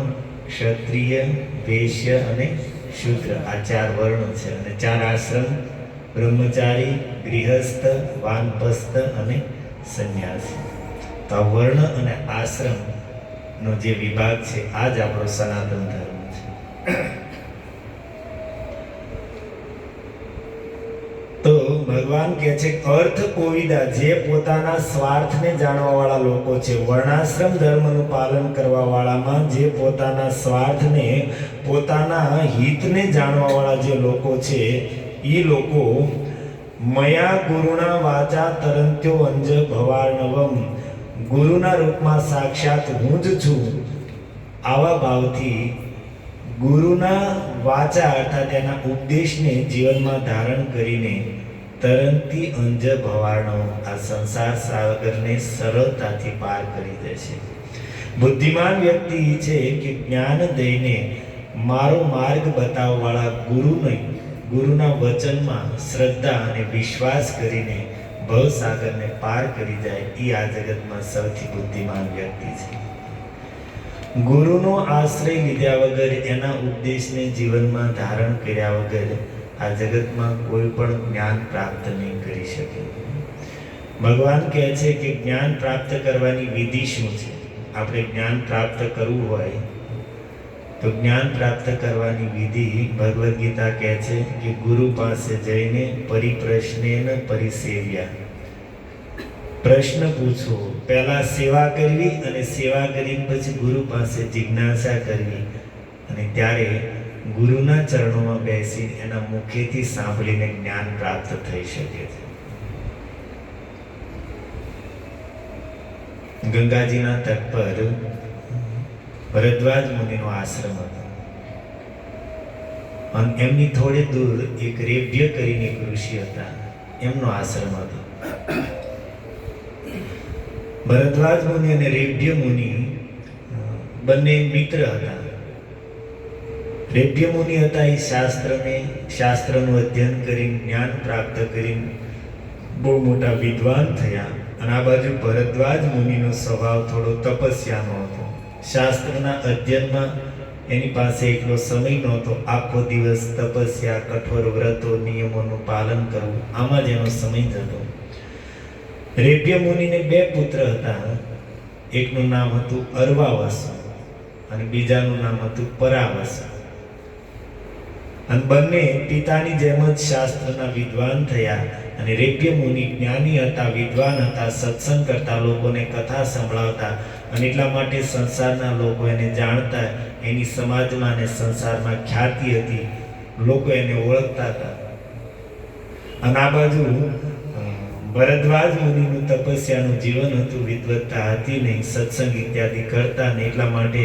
ક્ષત્રિય, વૈશ્ય અને શૂદ્ર. આ 4 વર્ણ છે. અને 4 આશ્રમ: બ્રહ્મચારી, ગૃહસ્થ, વાનપ્રસ્થ અને સંન્યાસી. તો આ વર્ણ અને આશ્રમનો જે વિભાગ છે આ જ આપણો સનાતન ધર્મ છે. તો ભગવાન કહે છે અર્થ કોવિદા, જે પોતાના સ્વાર્થને જાણવાવાળા લોકો છે. વર્ણાશ્રમ ધર્મનું પાલન કરવાવાળામાં જે પોતાના સ્વાર્થને, પોતાના હિતને જાણવાવાળા જે લોકો છે એ લોકો મયા ગુરુના વાચા તરંત્યો અંજ ભવાર્ણવમ, ગુરુના રૂપમાં સાક્ષાત હું જ છું આવા ભાવથી ગુરુના વાચા અર્થાત એના ઉપદેશને જીવનમાં ધારણ કરીને તરંતી અંજ ભવાર્ણવમ, આ સંસાર સાગરને સરળતાથી પાર કરી દેશે. બુદ્ધિમાન વ્યક્તિ છે કે જ્ઞાન દઈને મારો માર્ગ બતાવવાળા ગુરુને, ગુરુના વચનમાં શ્રદ્ધા અને વિશ્વાસ કરીને ભવસાગરને પાર કરી જાય, એ આ જગતમાં સૌથી બુદ્ધિમાન વ્યક્તિ છે. ગુરુનો આશ્રય લીધા વગર, એના ઉપદેશને જીવનમાં ધારણ કર્યા વગર આ જગતમાં કોઈ પણ જ્ઞાન પ્રાપ્ત નહીં કરી શકે. ભગવાન કહે છે કે જ્ઞાન પ્રાપ્ત કરવાની વિધિ શું છે. આપણે જ્ઞાન પ્રાપ્ત કરવું હોય તો જ્ઞાન પ્રાપ્ત કરવાની વિધિ ભગવદ્ ગીતા કહે છે કે ગુરુ પાસે જઈને પરિપ્રશ્નેન પરિસેવ્યા, પ્રશ્ન પૂછવો. પહેલા સેવા કરવી અને સેવા કરીને પછી ગુરુ પાસે જિજ્ઞાસા કરવી અને ત્યારે ગુરુના ચરણોમાં બેસી એના મુખેથી સાંભળીને જ્ઞાન પ્રાપ્ત થઈ શકે છે. ગંગાજીના તટ પર ભરદ્વાજ મુનિનો આશ્રમ હતો અને એમની થોડે દૂર એક રેભ્ય કરીને એક ઋષિ હતા, એમનો આશ્રમ હતો. ભરદ્વાજ મુનિ અને રેભ્ય મુનિ બંને મિત્ર હતા. રેભ્ય મુનિ હતા એ શાસ્ત્રનું અધ્યયન કરીને જ્ઞાન પ્રાપ્ત કરીને બહુ મોટા વિદ્વાન થયા. અને આ બાજુ ભરદ્વાજ મુનિનો સ્વભાવ થોડો તપસ્યાનો હતો. શાસ્ત્રના અધ્યયનમાં એની પાસે એટલો સમય નહોતો. આખો દિવસ તપસ્યા, કઠોર વ્રતો, નિયમોનું પાલન કરવું, આમાં જ એનો સમય જતો. રેભ્ય મુનિને 2 પુત્ર હતા. એકનું નામ હતું અર્વાવસ અને બીજાનું નામ હતું પરાવસ. અને બંને પિતાની જેમ જ શાસ્ત્રના વિદ્વાન થયા. અને રેભ્ય મુનિ જ્ઞાની હતા, વિદ્વાન હતા, સત્સંગ કરતા, લોકોને કથા સંભળાવતા અને એટલા માટે સંસારના લોકો એને જાણતા. એની સમાજમાં અને સંસારમાં ખ્યાતિ હતી, લોકો એને ઓળખતા હતા. અને આ બાજુ ભરદ્વાજ મુનિનું તપસ્યાનું જીવન હતું, વિદ્વત્તા હતી નહીં, સત્સંગ ઇત્યાદિ કરતા ને એટલા માટે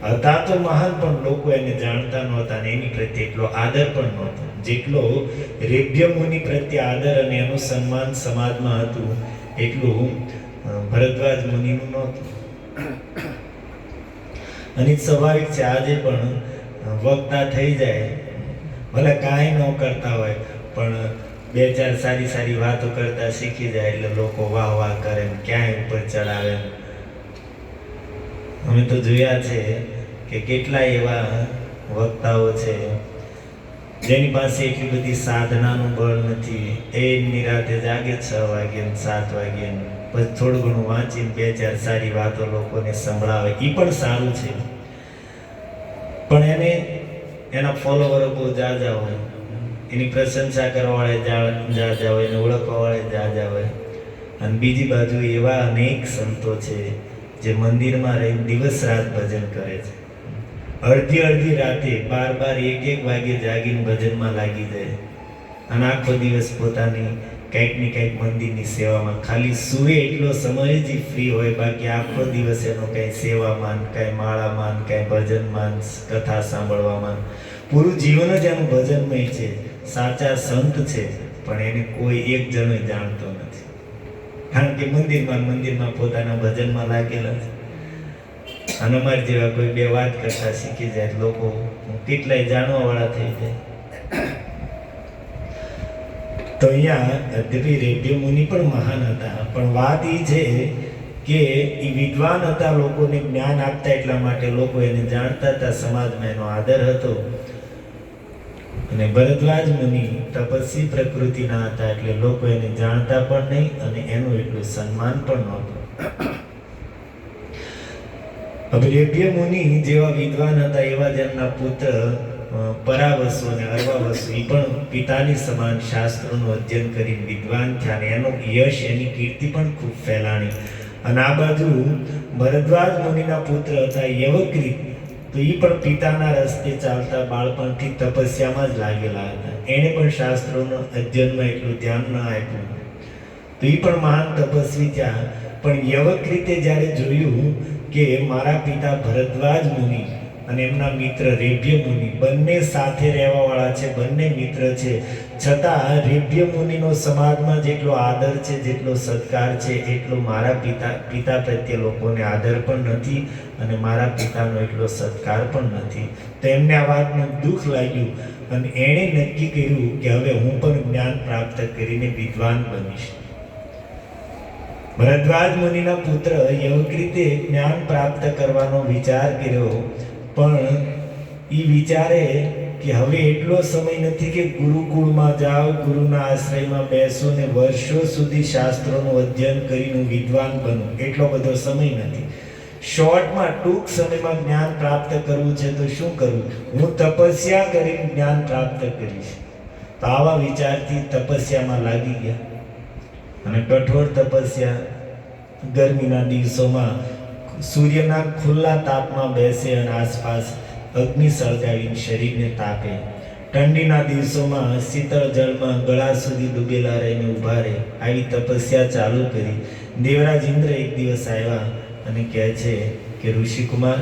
હતા તો મહાન, પણ લોકો એને જાણતા નહોતા અને એની પ્રત્યે એટલો આદર પણ નહોતો જેટલો રેભ્ય મુનિ પ્રત્યે આદર અને એનું સન્માન સમાજમાં હતું એટલું ભરદ્વાજ મુનિનું નહોતું. અને સ્વાભાવિક છે આજે પણ વક્તા થઈ જાય, ભલે કાંઈ ન કરતા હોય પણ બે ચાર સારી સારી વાતો કરતા શીખી જાય એટલે લોકો વાહ વાહ કરે ને ક્યાંય ઉપર ચડાવે. અમે તો જોયા છે કે કેટલા એવા વક્તાઓ છે જેની પાસે એટલી બધી સાધનાનું બળ નથી, એ નિરાતે જાગે 6 વાગે ને 7 વાગે, પછી થોડું ઘણું વાંચીને બે ચાર સારી વાતો લોકોને સંભળાવે, એ પણ સારું છે. પણ એને એના ફોલોવરો બહુ જાજા હોય, એની પ્રશંસા કરવા વાળે જાજા હોય, એને ઓળખવા વાળે જાજા હોય. અને બીજી બાજુ એવા અનેક સંતો છે જે મંદિરમાં રહી દિવસ રાત ભજન કરે છે, અડધી રાતે 12 1 વાગે જાગીને ભજનમાં લાગી જાય અને આખો દિવસ પોતાની કંઈક ને કંઈક મંદિરની સેવામાં, ખાલી સુવે એટલો સમય જ ફ્રી હોય, બાકી આખો દિવસ એનો કંઈ સેવામાં, કંઈ માળામાં, કંઈ ભજનમાં, કથા સાંભળવામાં, પૂરું જીવન જ એનું ભજનમય છે. સાચા સંત છે પણ એને કોઈ એક જણો જાણતો નથી, કારણ કે મંદિરમાં પોતાના ભજનમાં લાગેલા છે. અને અમારી જેવા કોઈ બે વાત કરતા શીખી જાય લોકો કેટલાય જાણવા વાળા થઈ જાય. તો અહીંયા અદ્યપી રેભ્ય મુનિ પણ મહાન હતા, પણ વાત એ છે કે એ વિદ્વાન હતા, લોકોને જ્ઞાન આપતા, એટલા માટે લોકો એને જાણતા હતા, સમાજમાં એનો આદર હતો. અને ભરદ્વાજ મુનિ તપસ્વી પ્રકૃતિના હતા એટલે લોકો એને જાણતા પણ નહીં અને એનું એટલું સન્માન પણ નહોતું. હવે રેભ્ય મુનિ જેવા વિદ્વાન હતા એવા જ એમના પુત્ર પરાવસુ અને અર્વાવસુ એ પણ પિતાની સમાન શાસ્ત્રોનું અધ્યયન કરી વિદ્વાન થયા અને એનું યશ, એની કીર્તિ પણ ખૂબ ફેલાણી. અને આ બાજુ ભરદ્વાજ મુનિના પુત્ર હતા યવક્રીત, તો એ પણ પિતાના રસ્તે ચાલતા બાળપણથી તપસ્યામાં જ લાગેલા હતા. એણે પણ શાસ્ત્રોના અધ્યયનમાં એટલું ધ્યાન ન આપ્યું, તો એ પણ મહાન તપસ્વી થયા. પણ યવક્રીતે જ્યારે જોયું કે મારા પિતા ભરદ્વાજ મુનિ અને એમના મિત્ર રેભ્ય મુનિ બંને સાથે રહેવા વાળા છે, બંને મિત્ર છે, છતાં રેભ્ય મુનિનો સમાજમાં જેટલો આદર છે, જેટલો સત્કાર છે, એટલો મારા પિતા પ્રત્યે લોકોને આદર પણ નથી અને મારા પિતાનો એટલો સત્કાર પણ નથી. તો એમને આ વાતનું દુઃખ લાગ્યું અને એણે નક્કી કર્યું કે હવે હું પણ જ્ઞાન પ્રાપ્ત કરીને વિદ્વાન બનીશ. ભરદ્વાજ મુનિના પુત્ર યવક્રીતે જ્ઞાન પ્રાપ્ત કરવાનો વિચાર કર્યો, પણ એ વિચારે કે હવે એટલો સમય નથી કે ગુરુકુળમાં જાઓ, ગુરુના આશ્રયમાં બેસો ને વર્ષો સુધી શાસ્ત્રોનું અધ્યયન કરીને વિદ્વાન બનું, એટલો બધો સમય નથી. શોર્ટમાં ટૂંક સમયમાં જ્ઞાન પ્રાપ્ત કરવું છે તો શું કરવું, હું તપસ્યા કરીને જ્ઞાન પ્રાપ્ત કરીશ. તો આવા વિચારથી તપસ્યામાં લાગી ગયા અને કઠોર તપસ્યા, ગરમીના દિવસોમાં સૂર્યના ખુલ્લા તાપમાં બેસે અને આસપાસ અગ્નિ સળગાવીને શરીરને તાપે. ઠંડીના દિવસોમાં શીતળ જળમાં ગળા સુધી ડૂબેલા રહીને ઊભા રહે. આવી તપસ્યા ચાલુ કરી. દેવરાજ ઇન્દ્ર એક દિવસ આવ્યા અને કહે છે કે ઋષિકુમાર,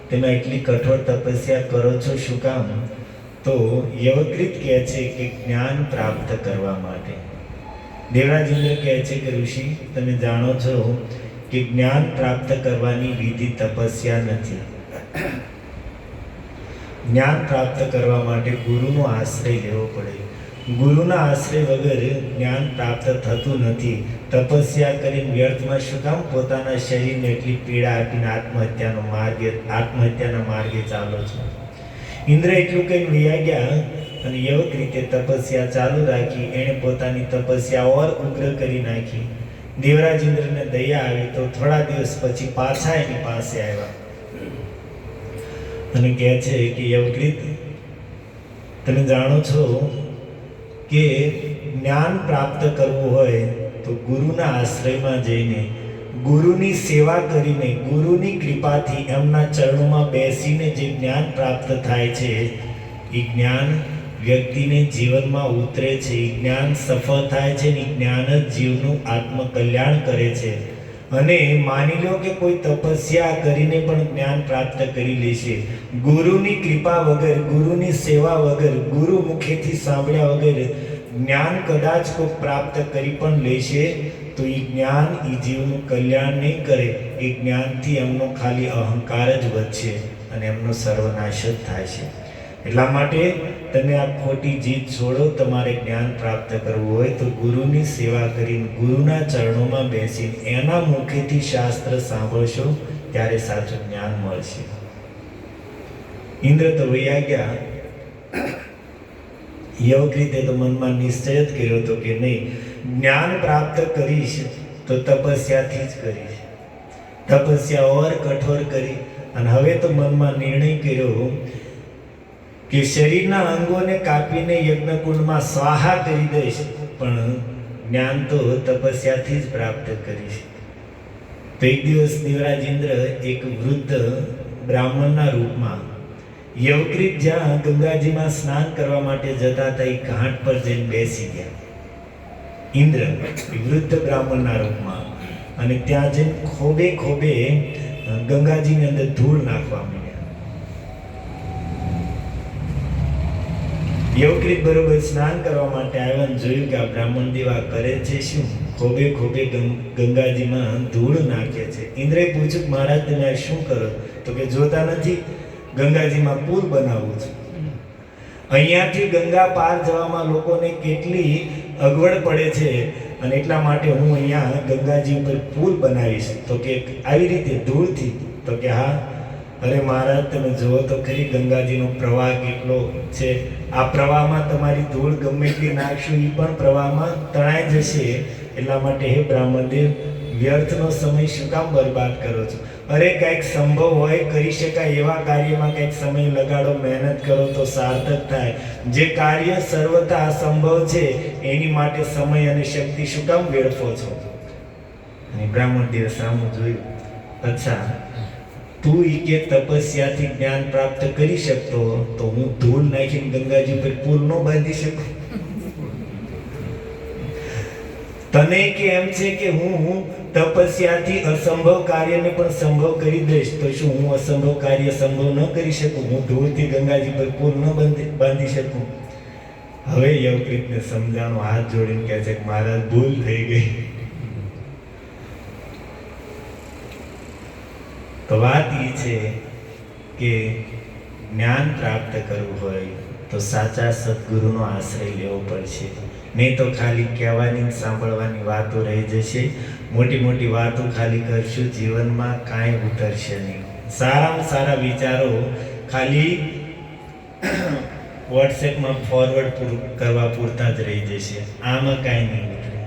તમે એટલી કઠોર તપસ્યા કરો છો, શું કામ? તો યવક્રીત કહે છે કે જ્ઞાન પ્રાપ્ત કરવા માટે. દેવરાજ ઇન્દ્ર કહે છે કે ઋષિ, તમે જાણો છો કે જ્ઞાન પ્રાપ્ત કરવાની વિધિ તપસ્યા નથી. જ્ઞાન પ્રાપ્ત કરવા માટે ગુરુનો આશ્રય લેવો પડે. ગુરુના આશ્રય વગર જ્ઞાન પ્રાપ્ત થતું નથી. તપસ્યા કરીને વ્યર્થમાં શું કામ પોતાના શરીરને એટલી પીડા આપીને આત્મહત્યાના માર્ગે ચાલો છો? ઇન્દ્ર એટલું કઈ વૈયા ગયા અને યવક્રીતે તપસ્યા ચાલુ રાખી. એણે પોતાની તપસ્યા ઓર ઉગ્ર કરી નાખી. દેવરાજ ઇન્દ્રને દયા આવી તો થોડા દિવસ પછી પાછા એની પાસે આવ્યા અને કહે છે કે યવક્રીત, તમે જાણો છો કે જ્ઞાન પ્રાપ્ત કરવું હોય તો ગુરુના આશ્રયમાં જઈને, ગુરુની સેવા કરીને, ગુરુની કૃપાથી એમના ચરણોમાં બેસીને જે જ્ઞાન પ્રાપ્ત થાય છે, એ જ્ઞાન વ્યક્તિને જીવનમાં ઉતરે છે, એ જ્ઞાન સફળ થાય છે ને જ્ઞાન જ જીવનું આત્મકલ્યાણ કરે છે. અને માની લો કે કોઈ તપસ્યા કરીને પણ જ્ઞાન પ્રાપ્ત કરી લેશે, ગુરુની કૃપા વગર, ગુરુની સેવા વગર, ગુરુ મુખેથી સાંભળ્યા વગર જ્ઞાન કદાચ કોઈ પ્રાપ્ત કરી પણ લેશે તો એ જ્ઞાન એ જીવનું કલ્યાણ નહીં કરે. એ જ્ઞાનથી એમનો ખાલી અહંકાર જ વધશે અને એમનો સર્વનાશ જ થાય છે. એટલા માટે તમે આ ખોટી જીત છોડો. તમારે જ્ઞાન પ્રાપ્ત કરવું હોય તો ગુરુની સેવા કરીને, ગુરુના ચરણોમાં બેસીને એના મુખેથી શાસ્ત્ર સાંભળશો ત્યારે સાચું જ્ઞાન મળશે. ઇન્દ્ર તો વૈયા ગયા. યોગ રીતે તો મનમાં નિશ્ચય જ કર્યો હતો કે નહીં, જ્ઞાન પ્રાપ્ત કરીશ તો તપસ્યાથી જ કરીશ. તપસ્યા ઓર કઠોર કરી અને હવે તો મનમાં નિર્ણય કર્યો કે શરીરના અંગોને કાપીને યજ્ઞકુંડમાં સ્વાહા કરી દઈશ, પણ જ્ઞાન તો તપસ્યાથી જ પ્રાપ્ત કરીશ. તો એક દિવસ દેવરાજ ઇન્દ્ર એક વૃદ્ધ બ્રાહ્મણના રૂપમાં યવકૃત જ્યાં ગંગાજીમાં સ્નાન કરવા માટે જતા હતા એ ઘાટ પર જઈને બેસી ગયા. ઇન્દ્ર વૃદ્ધ બ્રાહ્મણના રૂપમાં, અને ત્યાં જઈને ખોબે ખોબે ગંગાજીની અંદર ધૂળ નાખવા માંડ્યા. યવકૃત બરોબર સ્નાન કરવા માટે આવ્યા અને જોયું કે આ બ્રાહ્મણ દેવા કરે છે શું? ખોબે ખોબે ગંગાજીમાં ધૂળ નાખે છે. ઇન્દ્રએ પૂછ્યું, મહારાજ તમે આ શું કરો? તો કે જોતા નથી, ગંગાજીમાં પુલ બનાવું છું. અહીંયાથી ગંગા પાર જવામાં લોકોને કેટલી અગવડ પડે છે અને એટલા માટે હું અહીંયા ગંગાજી ઉપર પુલ બનાવીશ. તો કે આવી રીતે ધૂળથી? તો કે હા. અરે મહારાજ તમે જુઓ તો ખરી ગંગાજીનો પ્રવાહ કેટલો છે. આ પ્રવાહમાં તમારી ધૂળ ગમે એટલી નાખશું એ પણ પ્રવાહમાં તણાઈ જશે. એટલા માટે હે બ્રાહ્મણદેવ, વ્યર્થનો સમય શું કામ બરબાદ કરો છો? અરે કંઈક સંભવ હોય, કરી શકાય એવા કાર્યમાં કંઈક સમય લગાડો, મહેનત કરો તો સાર્થક થાય. જે કાર્ય સર્વથા અસંભવ છે એની માટે સમય અને શક્તિ શું કામ વેડફો છો? અને બ્રાહ્મણદેવ સામું જોયું. અચ્છા, તું ઈ કે તપસ્યાથી જ્ઞાન પ્રાપ્ત કરી શકતો, તો હું ધૂળ નાખીને ગંગાજી પર પુલ ન બાંધી શકું? તને કે એમ છે કે હું તપસ્યાથી અસંભવ કાર્યને પણ સંભવ કરી દઈશ, તો શું હું અસંભવ કાર્ય સંભવ ન કરી શકું? હું ધૂળથી ગંગાજી પર પુલ ન બાંધી શકું? હવે યવકૃતને સમજાણું, હાથ જોડીને કહે છે કે મહારાજ ભૂલ થઈ ગઈ. તો વાત એ છે કે જ્ઞાન પ્રાપ્ત કરવું હોય તો સાચા સદગુરુનો આશ્રય લેવો પડશે. નહીં તો ખાલી કહેવાની સાંભળવાની વાતો રહી જશે. મોટી મોટી વાતો ખાલી કરશું, જીવનમાં કાંઈ ઉતરશે નહીં. સારામાં સારા વિચારો ખાલી વોટ્સએપમાં ફોરવર્ડ કરવા પૂરતા જ રહી જશે. આમાં કાંઈ નહીં ઉતરે.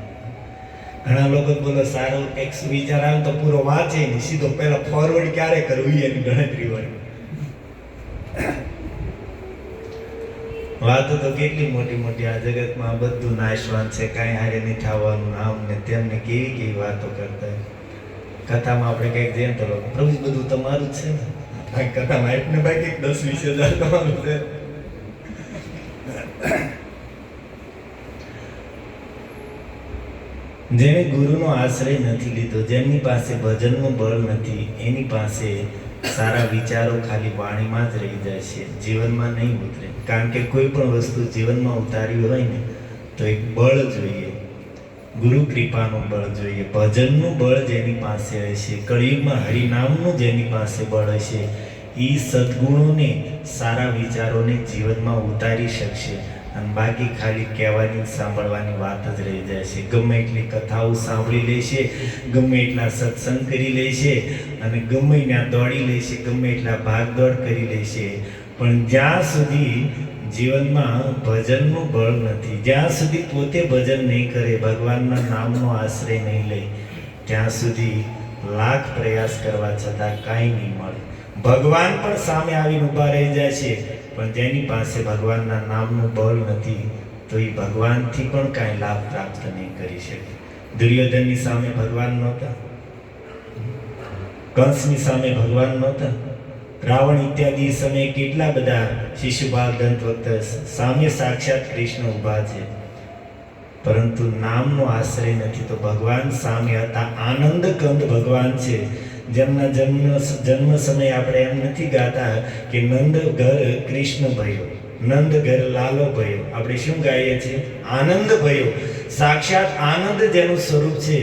ઘણા લોકો બોલો સારો ટેક્સ વિચાર આવે તો પૂરો વાંચે નહીં, સીધો પહેલા ફોરવર્ડ ક્યારે કરવું એની ગણતરી હોય. વાતો તો કેટલી મોટી મોટી, આ જગતમાં બધું નાશવાન છે, કાંઈ હારે નહીં થવાનું, આમ ને તેમને કેવી કેવી વાતો કરતા હોય. કથામાં આપણે કંઈક જઈએ તો પ્રભુ બધું તમારું જ છે ને, કથામાં એટલે ભાઈ કંઈક 10-20 હજાર તમારું છે. જેને ગુરુનો આશ્રય નથી લીધો, જેમની પાસે ભજનનું બળ નથી, એની પાસે સારા વિચારો ખાલી વાણીમાં જ રહી જાય છે, જીવનમાં નહીં ઉતરે. કારણ કે કોઈ પણ વસ્તુ જીવનમાં ઉતારવી હોય ને તો એક બળ જોઈએ, ગુરુ કૃપાનું બળ જોઈએ. ભજનનું બળ જેની પાસે હશે, કળિયુગમાં હરિનામનું જેની પાસે બળ હશે, એ સદગુણોને, સારા વિચારોને જીવનમાં ઉતારી શકશે. અને બાકી ખાલી કહેવાની સાંભળવાની વાત જ રહી જાય છે. ગમે એટલી કથાઓ સાંભળી લેશે, ગમે એટલા સત્સંગ કરી લેશે અને ગમે ત્યાં દોડી લેશે, ગમે એટલા ભાગદોડ કરી લેશે, પણ જ્યાં સુધી જીવનમાં ભજનનું બળ નથી, જ્યાં સુધી પોતે ભજન નહીં કરે, ભગવાનના નામનો આશ્રય નહીં લે, ત્યાં સુધી લાખ પ્રયાસ કરવા છતાં કાંઈ નહીં મળે. ભગવાન પણ સામે આવીને ઊભા રહી જાય છે, પણ જેની પાસે ભગવાનના નામનું બળ નથી તો એ ભગવાનથી પણ કાંઈ લાભ પ્રાપ્ત નહીં કરી શકે. દુર્યોધનની સામે ભગવાન નહોતા, કંસની સામે ભગવાન નહોતા, રાવણ ઇત્યાદિ સમયે કેટલા બધા શિશુપાલ દંતવક્ત સામે સાક્ષાત કૃષ્ણ ઊભા છે, પરંતુ નામનો આશ્રય નથી તો ભગવાન સામે હતા. આનંદ કંદ ભગવાન છે, જેમના જન્મ સમય આપણે એમ નથી ગાતા કે નંદ ઘર કૃષ્ણ ભયો, નંદ ઘર લાલો ભયો. આપણે શું ગાઈએ છીએ? આનંદ ભયો. સાક્ષાત આનંદ જેનું સ્વરૂપ છે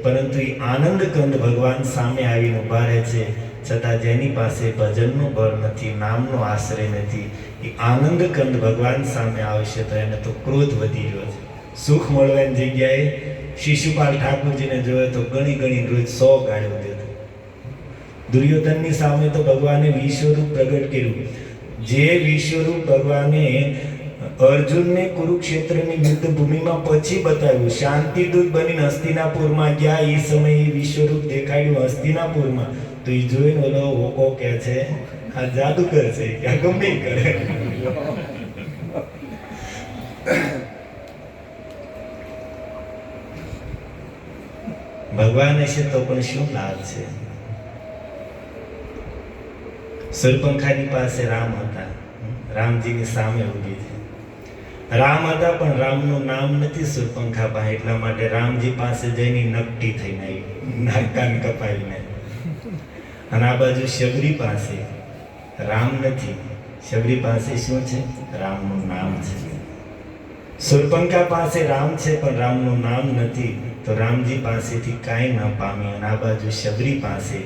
પરંતુ એ આનંદ કંદ ભગવાન સામે આવીને ઊભા રહે છે, છતાં જેની પાસે ભજનનું બળ નથી, નામનો આશ્રય નથી, એ આનંદ કંદ ભગવાન સામે આવશે તો એને તો ક્રોધ વધી રહ્યો છે. સુખ મળવાની જગ્યાએ શિશુપાલ ઠાકોરજીને જોયે તો ગણી ગણી રોજ 100 ગાળ્યો દેતો. દુર્યોધનની સામે તો ભગવાને વિશ્વરૂપ પ્રગટ કર્યું. જે વિશ્વરૂપ ભગવાને અર્જુનને કુરુક્ષેત્રની યુદ્ધ ભૂમિમાં પછી બતાવ્યું, શાંતિદૂત બનીને હસ્તિનાપુરમાં ગયા, એ સમયે વિશ્વરૂપ દેખાડ્યું હસ્તિનાપુરમાં, તો એ જોઈને ઓલો હોકો કહે છે આ જાદુગર છે કે આ ગમે કરે. ભગવાન હશે તો પણ શું લાભ છે? સુરપંખાની પાસે રામ હતા, રામજીની સામે ઊભી છે. રામ હતા પણ રામનું નામ નથી સુરપંખા પાસે, એટલા માટે રામજી પાસે જઈને નકટી થઈને આવી, નાકાન કપાવીને. અને આ બાજુ શબરી પાસે રામ નથી, શબરી પાસે શું છે? રામનું નામ છે. સુરપંખા પાસે રામ છે પણ રામનું નામ નથી, તો રામજી પાસેથી કાંઈ ન પામી. અને આ બાજુ શબરી પાસે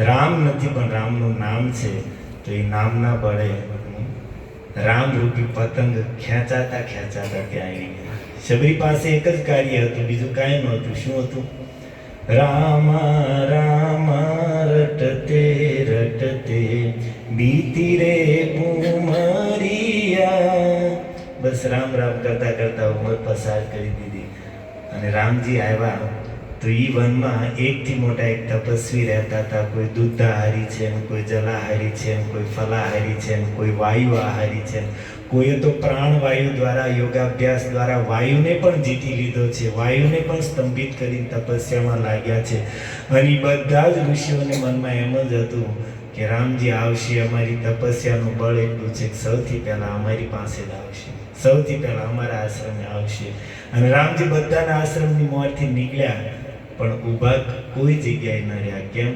રામ નથી પણ રામનું નામ છે, તો એ નામના બળે રામ રૂપી પતંગ ખેંચાતા ખેંચાતા ત્યાં આવી ગયા. શબરી પાસે એક જ કાર્ય હતું, બીજું કાંઈ નહોતું. શું હતું? રામા રામા રટતે રટતે બીતી રે ઉમરિયા. બસ રામ રામ કરતા કરતા ઉંમર પસાર કરી દીધી. અને રામજી આવ્યા તો ઈ વનમાં એકથી મોટા એક તપસ્વી રહેતા હતા. કોઈ દૂધાહારી છે, કોઈ જલાહારી છે, કોઈ ફલાહારી છે, કોઈ વાયુ આહારી છે. કોઈએ તો પ્રાણવાયુ દ્વારા, યોગાભ્યાસ દ્વારા વાયુને પણ જીતી લીધો છે, વાયુને પણ સ્તંભિત કરી તપસ્યામાં લાગ્યા છે. અને બધા જ ઋષિઓને મનમાં એમ જ હતું કે રામજી આવશે, અમારી તપસ્યાનું બળ એટલું છે કે સૌથી પહેલા અમારી પાસે જ આવશે, સૌથી પહેલા અમારા આશ્રમે આવશે. અને રામજી બધાના આશ્રમની મોરથી નીકળ્યા પણ ઊભા કોઈ જગ્યાએ ન રહ્યા. કેમ?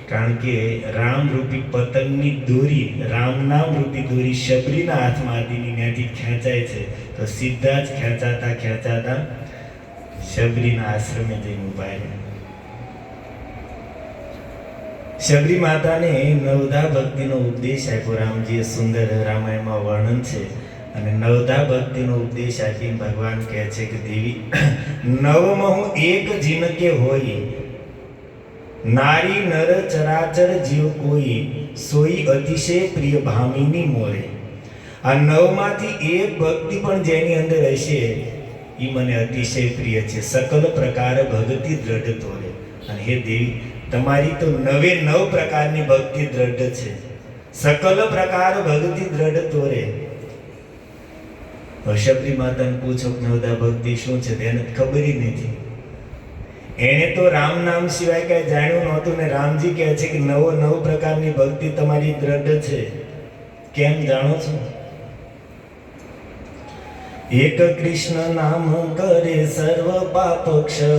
કારણ કે રામ રૂપી પતંગની દોરી, રામ નામ રૂપી દોરી શબરીના હાથમાં હતી, ત્યાંથી ખેંચાય છે. તો સીધા જ ખેંચાતા ખેંચાતા શબરીના આશ્રમે જઈને ઊભા રહ્યા. શબરી માતાને નવધા ભક્તિનો ઉપદેશ આપ્યો રામજીએ. સુંદર રામાયણમાં વર્ણન છે. અને નવધા ભક્તિનો ઉપદેશ આપીને ભગવાન કહે છે કે દેવી, નવમહુ એક જીનકે હોય, નારી નર ચરાચર જીવ કોઈ, સોઈ અતિશય પ્રિય ભામિની મોરે. આ નવમાંથી એક ભક્તિ પણ જેની અંદર હશે એ મને અતિશય પ્રિય છે. સકલ પ્રકાર ભક્તિ દ્રઢ તોરે. અને હે દેવી, તમારી તો 99 પ્રકારની ભક્તિ દ્રઢ છે. સકલ પ્રકાર ભક્તિ દ્રઢ તોરે. શબરી માતાને પૂછો કે નવધા ભક્તિ શું છે? તેને ખબર જ નથી. એને તો રામ નામ સિવાય કઈ જાણ્યું નહોતું. ને રામજી કહે છે કે 99 પ્રકારની ભક્તિ તમારી દ્રઢ છે. કેમ જાણો છો? એક કૃષ્ણ નામ કરે સર્વ પાપ ક્ષય,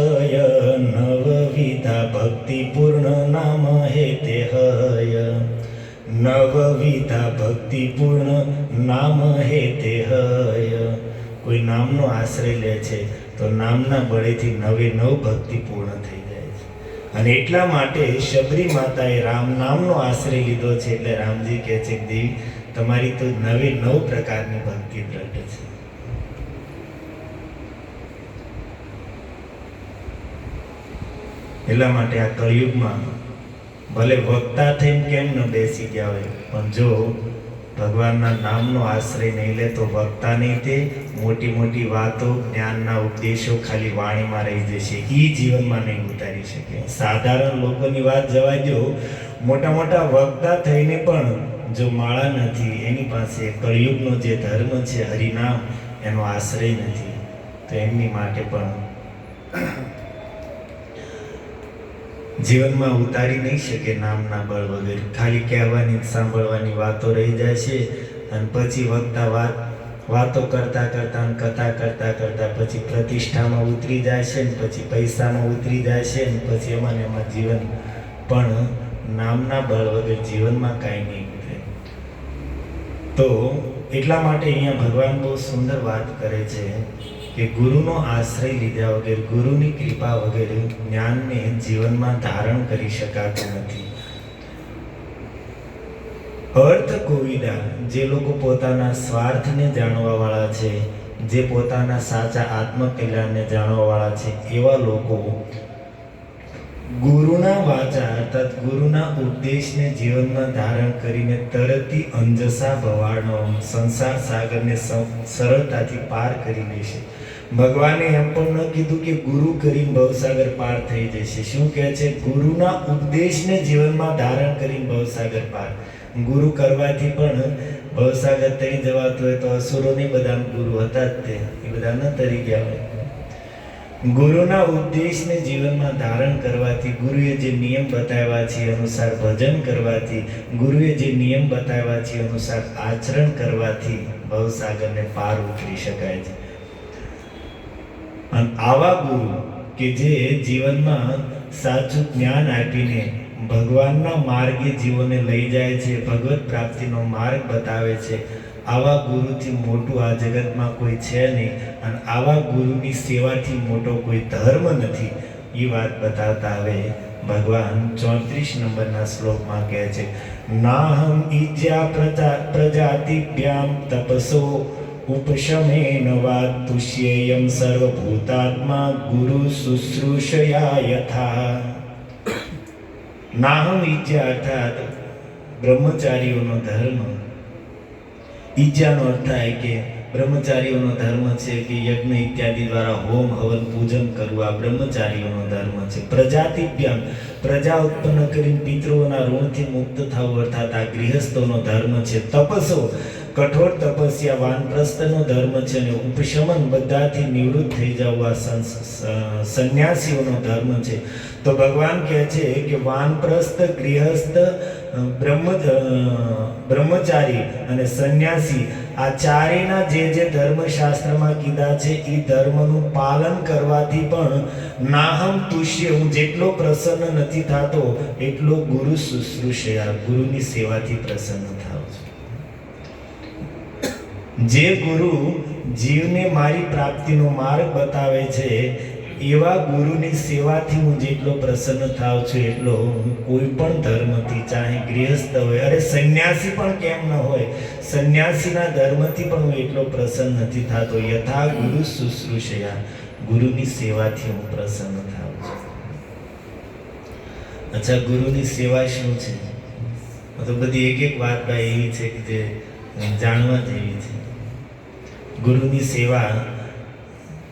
નવવિધા ભક્તિ પૂર્ણ નામ હે તે હય. નવવિધા ભક્તિ પૂર્ણ નામ હે તે હય. કોઈ નામનો આશ્રય લે છે તો નામના બળેથી 99 ભક્તિ પૂર્ણ થઈ જાય છે. અને એટલા માટે શબરી માતાએ રામ નામનો આશ્રય લીધો છે. એટલે રામજી કહે છે કે દેવી, તમારી તો 99 પ્રકારની ભક્તિ દ્રઢ છે. એટલા માટે આ કળિયુગમાં ભલે વક્તા થઈને કેમ ન બેસી ગયા હોય, પણ જો ભગવાનના નામનો આશ્રય નહીં લે તો વક્તા નહીં, તે મોટી મોટી વાતો, જ્ઞાનના ઉપદેશો ખાલી વાણીમાં રહી જશે, એ જીવનમાં નહીં ઉતારી શકે. સાધારણ લોકોની વાત જવા દો, મોટા મોટા વક્તા થઈને પણ જો માળા નથી, એની પાસે કળિયુગનો જે ધર્મ છે હરિનામ, એનો આશ્રય નથી, તો એમની માટે પણ જીવનમાં ઉતારી નહીં શકે નામના બળ વગર. ખાલી કહેવાની, સાંભળવાની વાતો રહી જાય છે. અને પછી વક્તા વાતો કરતા કરતા, કથા કરતા કરતા પછી પ્રતિષ્ઠામાં ઉતરી જાય છે, ને પછી પૈસામાં ઉતરી જાય છે, ને પછી એમાં જીવન પણ નામના બળ વગર જીવનમાં કાંઈ નહીં ઉતરે. તો એટલા માટે અહીંયા ભગવાન બહુ સુંદર વાત કરે છે કે ગુરુનો આશ્રય લીધા વગર, ગુરુની કૃપા વગર જ્ઞાનને જીવનમાં ધારણ કરી શકાતું નથી. અર્થ કોવિદા, જે લોકો પોતાના સ્વાર્થને જાણવા વાળા છે, જે પોતાના સાચા આત્મકલ્યાણને જાણવા વાળા છે, એવા લોકો ગુરુના વાચા અર્થાત ગુરુના ઉપદેશને જીવનમાં ધારણ કરીને તરતી અંજસા ભવાડનો સંસાર સાગરને સરળતાથી પાર કરી લેશે. ભગવાને એમ પણ ન કીધું કે ગુરુ કરીને ભવસાગર પાર થઈ જશે. શું કહે છે? ગુરુના ઉપદેશને જીવનમાં ધારણ કરીને ભવસાગર પાર. ગુરુ કરવાથી પણ ભવસાગર તરી જવાતું હોય તો અસુરોને બધા ગુરુ હતા જ તે, એ બધા ન તરી ગયા હોય. ગુરુના ઉપદેશને જીવનમાં ધારણ કરવાથી, ગુરુએ જે નિયમ બતાવ્યા છે એ અનુસાર ભજન કરવાથી, ગુરુએ જે નિયમ બતાવ્યા છે એ અનુસાર આચરણ કરવાથી ભવસાગરને પાર ઉતરી શકાય છે. અને આવા ગુરુ કે જે જીવનમાં સાચું જ્ઞાન આપીને ભગવાનના માર્ગે જીવોને લઈ જાય છે, ભગવત પ્રાપ્તિનો માર્ગ બતાવે છે, આવા ગુરુથી મોટું આ જગતમાં કોઈ છે નહીં. અને આવા ગુરુની સેવાથી મોટો કોઈ ધર્મ નથી. એ વાત બતાવતા હવે ભગવાન 34 નંબરના શ્લોકમાં કહે છે, નાહમ ઈજ્યા પ્રજાતિભ્યામ તપસો ઉપશમેન વા તુષ્યેયમ સર્વભૂતાત્મા ગુરુ શુશ્રૂષયા યથા. નાહમ ઈજ્યા અર્થાત બ્રહ્મચારીઓનો ધર્મ. ઈજ્જાનો અર્થ થાય કે બ્રહ્મચારીઓનો ધર્મ છે કે યજ્ઞ ઇત્યાદિ દ્વારા હોમ હવન પૂજન કરવું, આ બ્રહ્મચારીઓનો ધર્મ છે. પ્રજાતિભ્યામ, પ્રજા ઉત્પન્ન કરીને પિતૃઓના ઋણથી મુક્ત થવું અર્થાત આ ગૃહસ્થોનો ધર્મ છે. તપસો, કઠોર તપસ્યા વાનપ્રસ્થનો ધર્મ છે. અને ઉપશમન, બધાથી નિવૃત્ત થઈ જવું, આ સંન્યાસીઓનો ધર્મ છે. તો ભગવાન કહે છે કે વાનપ્રસ્થ, ગૃહસ્થ, બ્રહ્મચારી અને સંન્યાસી, આ ચારેયના જે ધર્મશાસ્ત્રમાં કીધા છે એ ધર્મનું પાલન કરવાથી પણ નાહમ તુષ્ય, હું જેટલો પ્રસન્ન નથી થતો એટલો ગુરુ શુશ્રૂષયા, ગુરુની સેવાથી પ્રસન્ન થાવ છું. જે ગુરુ જીવને મારી પ્રાપ્તિનો માર્ગ બતાવે છે એવા ગુરુની સેવાથી હું જેટલો પ્રસન્ન થાવ છું એટલો હું કોઈ પણ ધર્મથી, ચાહે ગૃહસ્થ હોય, અરે સંન્યાસી પણ કેમ ન હોય, સંન્યાસીના ધર્મથી પણ હું એટલો પ્રસન્ન નથી થતો. યથા ગુરુ શુશ્રૂષયા, ગુરુની સેવાથી હું પ્રસન્ન થાવ છું. અચ્છા, ગુરુની સેવા શું છે? તો બધી એક એક વાત ભાઈ એવી છે કે જે જાણવા જેવી છે. ગુરુની સેવા,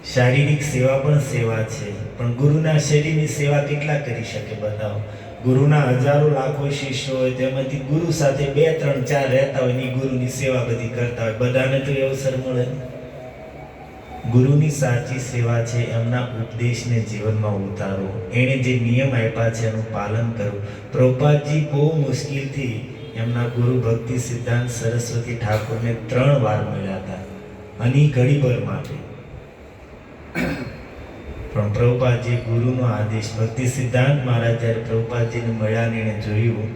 શારીરિક સેવા પણ સેવા છે, પણ ગુરુના શરીરની સેવા કેટલા કરી શકે બતાવો? ગુરુના હજારો લાખો શિષ્યો હોય, તેમાંથી ગુરુ સાથે 2, 3, 4 રહેતા હોય, ની ગુરુની સેવા બધી કરતા હોય, બધાને તો એ અવસર મળે. ગુરુની સાચી સેવા છે એમના ઉપદેશને જીવનમાં ઉતારો, એણે જે નિયમ આપ્યા છે એનું પાલન કરવું. પ્રભુપાદજી બહુ મુશ્કેલથી એમના ગુરુ ભક્તિ સિદ્ધાંત સરસ્વતી ઠાકોરને 3 વાર મળ્યા હતા, અને ઘડીભર માટે. પણ પ્રભુપાદજી ગુરુનો આદેશ, ભક્તિ સિદ્ધાંત મહારાજ જ્યારે પ્રભુપાદજીને મળ્યા ને એણે જોયું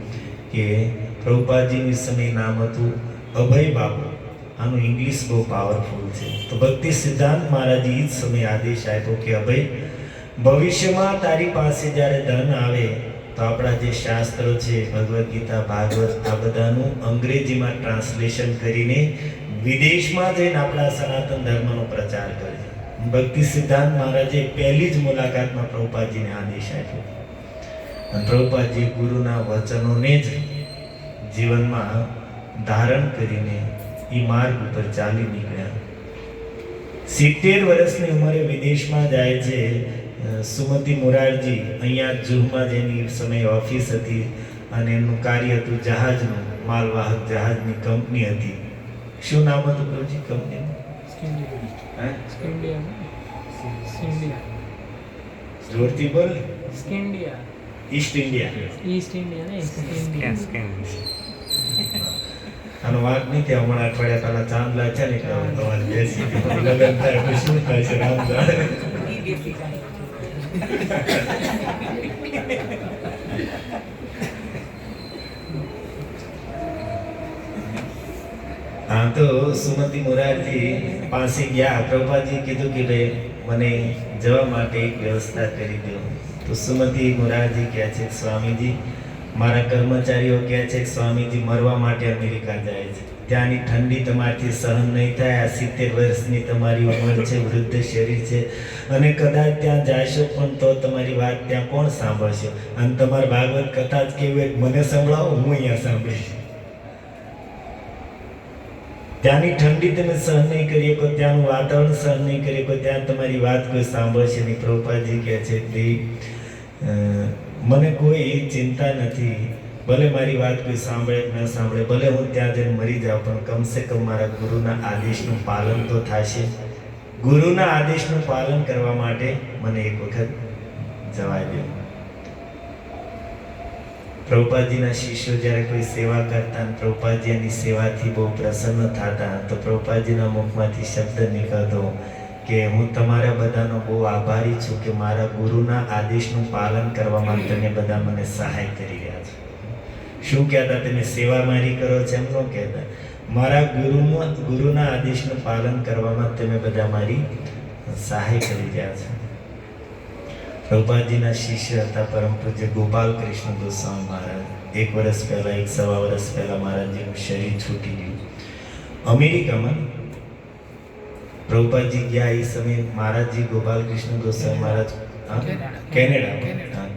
કે પ્રભુપાદજીનું સમય નામ હતું અભય બાબુ. આનું ઇંગ્લિશ બહુ પાવરફુલ છે. તો ભક્તિ સિદ્ધાંત મહારાજે એ જ સમય આદેશ આપ્યો કે અભય, ભવિષ્યમાં તારી પાસે જ્યારે ધન આવે તો આપણા જે શાસ્ત્રો છે, ભગવદ્ ગીતા, ભાગવત, આ બધાનું અંગ્રેજીમાં ટ્રાન્સલેશન કરીને વિદેશમાં જઈને આપણા સનાતન ધર્મનો પ્રચાર કરે. ભક્તિ સિદ્ધાંત મહારાજે પહેલી જ મુલાકાતમાં પ્રભુપાદજીને આદેશ આપ્યો. અને પ્રભુપાદજી ગુરુના વચનોને જ જીવનમાં ધારણ કરીને એ માર્ગ ઉપર ચાલી નીકળ્યા. 70 વર્ષની ઉંમરે વિદેશમાં જાય છે. સુમતિ મોરારજી અહીંયા જૂહમાં જેની સમયે ઓફિસ હતી અને એમનું કાર્ય હતું જહાજનું, માલવાહક જહાજની કંપની હતી. શું નામ હતું પ્રભુજી કંપનીનું? જોરથી બોલ. East India. આનો વાત નહીં કે હમણાં અઠવાડિયા પહેલા ચાંદલા છે ને તમારે બેસી લગ્ન થાય એટલે શું થાય છે રામ જાણે. હા, તો સુમતિ મોરારજી પાસે ગયા. પ્રભુપાદજી કીધું કે ભાઈ મને જવા માટે એક વ્યવસ્થા કરી દો. તો સુમતિ મોરારજી કહે છે કે સ્વામીજી, મારા કર્મચારીઓ કહે છે કે સ્વામીજી મરવા માટે અમેરિકા જાય છે. ત્યાંની ઠંડી તમારાથી સહન નહીં થાય. આ 70 વર્ષની તમારી ઉંમર છે, વૃદ્ધ શરીર છે, અને કદાચ ત્યાં જાશો પણ તો તમારી વાત ત્યાં કોણ સાંભળશે? અને તમારે ભાગવત કથા જ કેવી હોય મને સંભળાવો, હું અહીંયા સાંભળીશ. ત્યાંની ઠંડી તમે સહન નહીં કરી શકો, ત્યાંનું વાતાવરણ સહન નહીં કરી શકો, ત્યાં તમારી વાત કોઈ સાંભળશે નહીં. પ્રભુપાદજી કહે છે કે મને કોઈ ચિંતા નથી, ભલે મારી વાત કોઈ સાંભળે કે ન સાંભળે, ભલે હું ત્યાં જઈને મરી જાઉં, પણ કમસે કમ મારા ગુરુના આદેશનું પાલન તો થશે. ગુરુના આદેશનું પાલન કરવા માટે મને એક વખત જવા દો. પ્રભુપાદજીના શિષ્યો જ્યારે કોઈ સેવા કરતા અને પ્રભુપાદજી એની સેવાથી બહુ પ્રસન્ન થતા, તો પ્રભુપાદજીના મુખમાંથી શબ્દ નીકળતો કે હું તમારા બધાનો બહુ આભારી છું કે મારા ગુરુના આદેશનું પાલન કરવામાં તમે બધા મને સહાય કરી રહ્યા છો. શું કહેતા? તમે સેવા મારી કરો છો એમ ન કહેતા. મારા ગુરુના આદેશનું પાલન કરવામાં તમે બધા મારી સહાય કરી રહ્યા છો. પ્રભુપાદજીના શિષ્ય હતા પરમ પૂજ્ય ગોપાલ કૃષ્ણ ગોસ્વામી મહારાજ. 1 વર્ષ પહેલા, 1.25 વર્ષ પહેલા મહારાજજીનું શરીર છૂટી ગયું અમેરિકામાં. પ્રભુપાદજી ગયા એ સમયે મહારાજજી ગોપાલ કૃષ્ણ ગોસ્વામી મહારાજ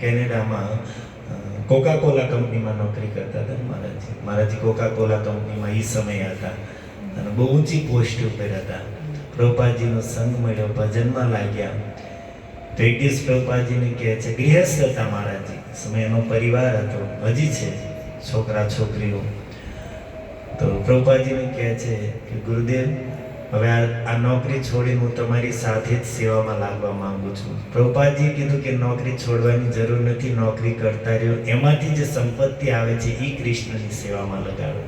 કેનેડામાં કોકા કોલા કંપનીમાં નોકરી કરતા હતા. મહારાજજી કોકા કોલા કંપનીમાં એ સમય હતા અને બહુ ઊંચી પોસ્ટ ઉપર હતા. પ્રભુપાદજીનો સંગ મળ્યો, ભજનમાં લાગ્યા. તો એક દિવસ પ્રભુપાદજીને કહે છે, ગૃહસ્થ હતા મહારાજજી, સમય એનો પરિવાર હતો, હજી છે છોકરા છોકરીઓ. તો પ્રભુપાદજીને કહે છે કે ગુરુદેવ, હવે આ નોકરી છોડીને હું તમારી સાથે જ સેવામાં લાગવા માંગુ છું. પ્રભુપાદજીએ કીધું કે નોકરી છોડવાની જરૂર નથી, નોકરી કરતા રહ્યો, એમાંથી જે સંપત્તિ આવે છે એ કૃષ્ણની સેવામાં લગાડો.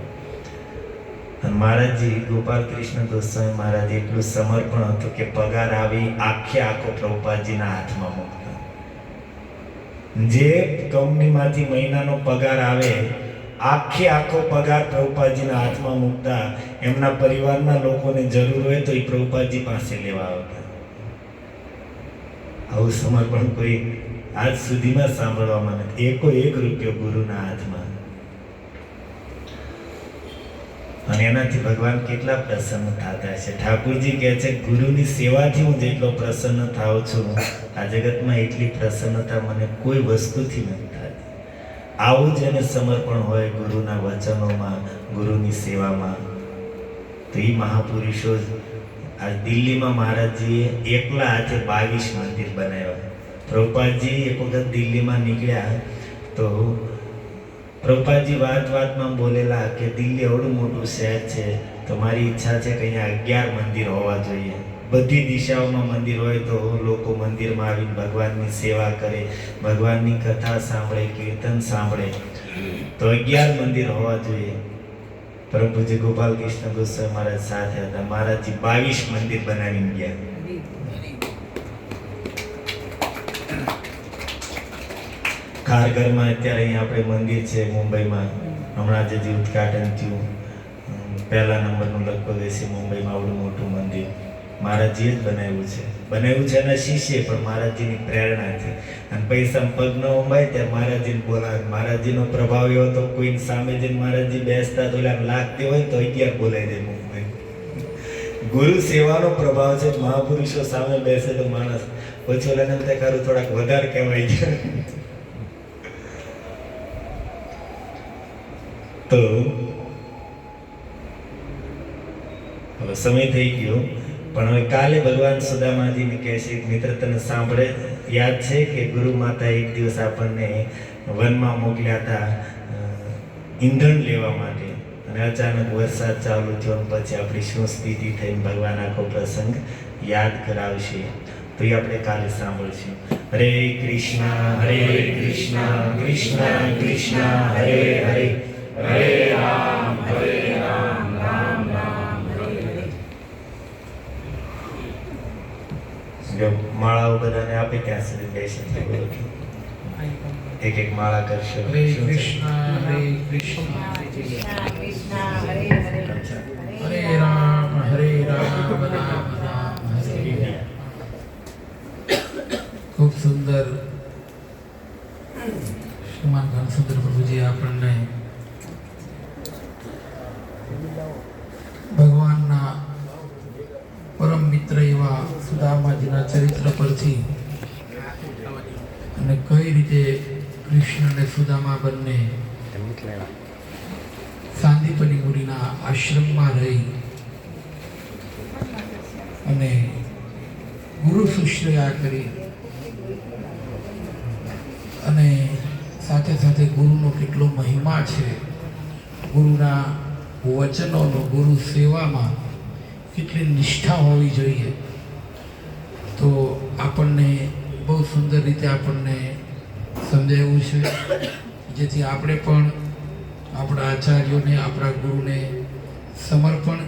અને મહારાજજી ગોપાલ કૃષ્ણ ગોસ્વામી મહારાજ એટલું સમર્પણ હતું કે પગાર આવી આખો પ્રભુપાદજીના હાથમાં મૂકતા. જે કંપનીમાંથી મહિનાનો પગાર આવે આખો પગાર પ્રભુપાદજીના હાથમાં મૂકતા. એમના પરિવારના લોકોને જરૂર હોય તો એ પ્રભુપાદજી પાસે લેવા આવતા. આવું સમર્પણ કોઈ આજ સુધીમાં સાંભળવામાં નથી. 1 રૂપિયો ગુરુના હાથમાં. અને એનાથી ભગવાન કેટલા પ્રસન્ન થતા હશે. ઠાકોરજી કહે છે ગુરુની સેવાથી હું જેટલો પ્રસન્ન થાઉં છું, આ જગતમાં એટલી પ્રસન્નતા મને કોઈ વસ્તુથી નથી થતી. આવું જ એને સમર્પણ હોય ગુરુના વચનોમાં, ગુરુની સેવામાં. તો એ મહાપુરુષો આ દિલ્હીમાં મહારાજજીએ એકલા હાથે 22 મંદિર બનાવ્યા. પ્રભુપાદજી એક વખત દિલ્હીમાં નીકળ્યા તો પ્રભુપાદજી વાતમાં બોલેલા કે દિલ્હી એવડું મોટું શહેર છે, તો મારી ઈચ્છા છે કે અહીંયા 11 મંદિર હોવા જોઈએ. બધી દિશાઓમાં મંદિર હોય તો લોકો મંદિરમાં આવીને ભગવાનની સેવા કરે, ભગવાનની કથા સાંભળે, કીર્તન સાંભળે. તો 11 મંદિર હોવા જોઈએ. પરમ પૂજ્ય ગોપાલ કૃષ્ણ ગોસ્વામી મહારાજ સાથે હતા. મહારાજજી 22 મંદિર બનાવીને ગયા. ખારઘરમાં અત્યારે અહીંયા આપણે મંદિર છે મુંબઈમાં, હમણાં જ ઉદ્ઘાટન થયું. 1લા નંબરનું લગભગ હશે મુંબઈમાં આવડું મોટું મંદિર. મહારાજજીએ જ બનાવ્યું છે એના શિષ્ય, પણ મહારાજજીની પ્રેરણાથી. અને પૈસા પગ ન ઉંબાય ત્યારે મહારાજજીને બોલાવે. મહારાજજીનો પ્રભાવ એવો તો કોઈની સામે જઈને મહારાજજી બેસતા તો એલા લાગતી હોય તો 11 બોલાવી દે મુંબઈ. ગુરુ સેવાનો પ્રભાવ છે. મહાપુરુષો સામે બેસે તો માણસ પછી ઓલાને એમ થાય કારું થોડાક વધારે કહેવાય છે. તો હવે સમય થઈ ગયો, પણ હવે કાલે ભગવાન સુદામાજીને કહે છે મિત્ર તને સાંભળે યાદ છે કે ગુરુ માતા એક દિવસ આપણને વનમાં મોકલ્યા હતા ઈંધણ લેવા માટે, અને અચાનક વરસાદ ચાલુ થયો અને પછી આપણી શું સ્થિતિ થઈને ભગવાન આખો પ્રસંગ યાદ કરાવશે. તો એ આપણે કાલે સાંભળશું. હરે કૃષ્ણ કૃષ્ણ કૃષ્ણ હરે હરે, હરે રામ રામ રામ હરે હરે. માળાઓ બધાને આપે ત્યાં સુધી બેસી એક માળા કરશો. હરે કૃષ્ણ હરે કૃષ્ણ કૃષ્ણ હરે હરે, હરે સુંદર પ્રભુજી આપણને ભગવાનના પરમ મિત્ર એવા સુદામાજીના ચરિત્ર પરથી અને કઈ રીતે કૃષ્ણ અને સુદામા બંને સાંદીપની મુનિના આશ્રમમાં રહી અને ગુરુ શુશ્રયા કરી અને સાથે સાથે ગુરુનો કેટલો મહિમા છે, ગુરુના વચનોનો, ગુરુ સેવામાં કેટલી નિષ્ઠા હોવી જોઈએ, તો આપણને બહુ સુંદર રીતે આપણને સમજાવ્યું છે, જેથી આપણે પણ આપણા આચાર્યોને, આપણા ગુરુને સમર્પણ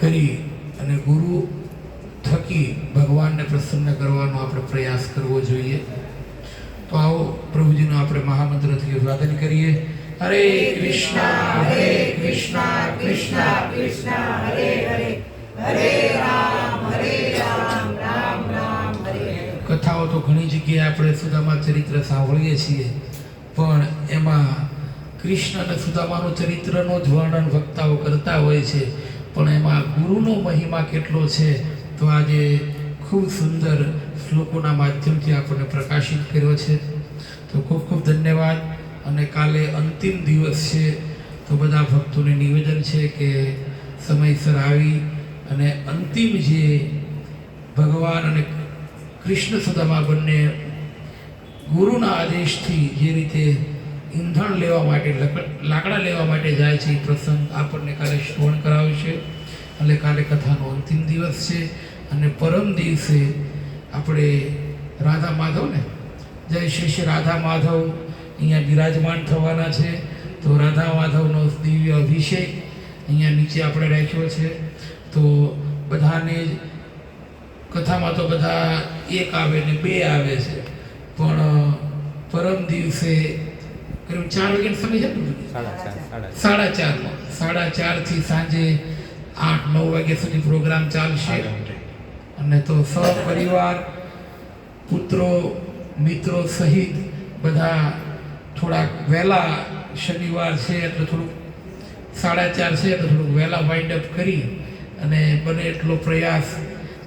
કરી અને ગુરુ થકી ભગવાનને પ્રસન્ન કરવાનો આપણે પ્રયાસ કરવો જોઈએ. તો આવો પ્રભુજીનો આપણે મહામંત્રથી અભિવાદન કરીએ. હરે કૃષ્ણ કૃષ્ણ કૃષ્ણ હરે હરે, હરે રામ રામ રામ હરે હરે. કથાઓ તો ઘણી જગ્યાએ આપણે સુદામા ચરિત્ર સાંભળીએ છીએ, પણ એમાં કૃષ્ણ અને સુદામાનું ચરિત્રનો જ વર્ણન વક્તાઓ કરતા હોય છે, પણ એમાં ગુરુનો મહિમા કેટલો છે તો આજે ખૂબ સુંદર શ્લોકોના માધ્યમથી આપણને પ્રકાશિત કર્યો છે. તો ખૂબ ખૂબ ધન્યવાદ. અને કાલે અંતિમ દિવસ છે, તો બધા ભક્તોને નિવેદન છે કે સમયસર આવી અને અંતિમ જે ભગવાન અને કૃષ્ણ સુદામા બંને ગુરુના આદેશથી જે રીતે ઈંધણ લેવા માટે, લાકડા લેવા માટે જાય છે, એ પ્રસંગ આપણને કાલે શ્રવણ કરાવશે. એટલે કાલે કથાનો અંતિમ દિવસ છે અને પરમ દિવસે આપણે રાધા માધવને, જય શ્રી રાધા માધવ અહીંયા બિરાજમાન થવાના છે. તો રાધા માધવનો દિવ્ય અભિષેક અહીંયા નીચે આપણે રાખ્યો છે. તો બધાને જ કથામાં તો બધા એક આવે ને બે આવે છે, પણ પરમ દિવસે કરીબ 4 વાગ્યાનો સમય છે ને, 4:30 સાંજે 8-9 વાગ્યા સુધી પ્રોગ્રામ ચાલશે. અને તો સહપરિવાર, પુત્રો, મિત્રો સહિત બધા થોડાક વહેલા, શનિવાર છે એટલે થોડુંક 4:30 છે એટલે થોડુંક વહેલા વાઇન્ડ અપ કરી અને બને એટલો પ્રયાસ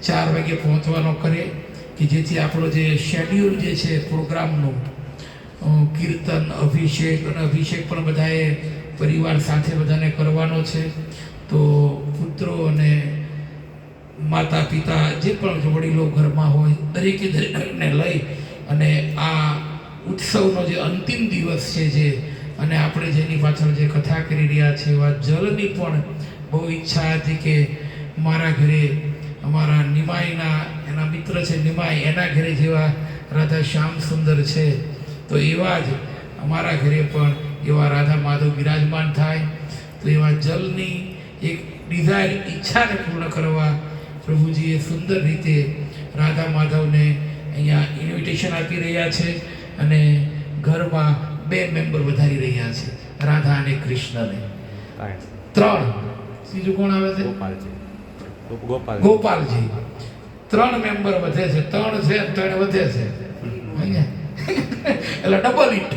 4 વાગે પહોંચવાનો કરે, કે જેથી આપણો જે શેડ્યુલ જે છે પ્રોગ્રામનું, કીર્તન, અભિષેક, અને અભિષેક પણ બધાએ પરિવાર સાથે બધાને કરવાનો છે. તો પુત્રો અને માતા પિતા જે પણ વડીલો ઘરમાં હોય દરેકને લઈ અને આ ઉત્સવનો જે અંતિમ દિવસ છે, જે અને આપણે જેની પાછળ જે કથા કરી રહ્યા છે, એવા જલની પણ બહુ ઈચ્છા હતી કે મારા ઘરે અમારા નિમાઈના, એના મિત્ર છે નિમાઈ, એના ઘરે જેવા રાધા શ્યામ સુંદર છે, તો એવા જ અમારા ઘરે પણ એવા રાધા માધવ બિરાજમાન થાય. તો એવા જલની એક ડિઝાયર, ઈચ્છાને પૂર્ણ કરવા પ્રભુજીએ સુંદર રીતે રાધા માધવને અહીંયા ઇન્વિટેશન આપી રહ્યા છે અને ઘરમાં 2 મેમ્બર વધારી રહ્યા છે, રાધા અને કૃષ્ણને. 3, બીજું કોણ આવે છે? ગોપાલજી. 3 મેમ્બર વધે છે, 3 છે 3 વધે છે, એટલે ડબલ ઇટ.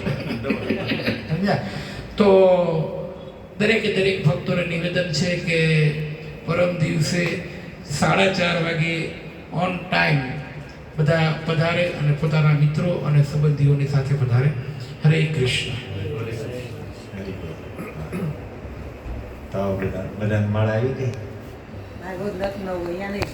તો દરેક ભક્તોને નિવેદન છે કે પરમ દિવસે 4:30 વાગે ઓન ટાઈમ બધા પધારે અને પોતાના મિત્રો અને સંબંધીઓની સાથે પધારે. હરે કૃષ્ણ. તો બધા માળા આવી ગઈ. લખનઉ અહીંયા નહીં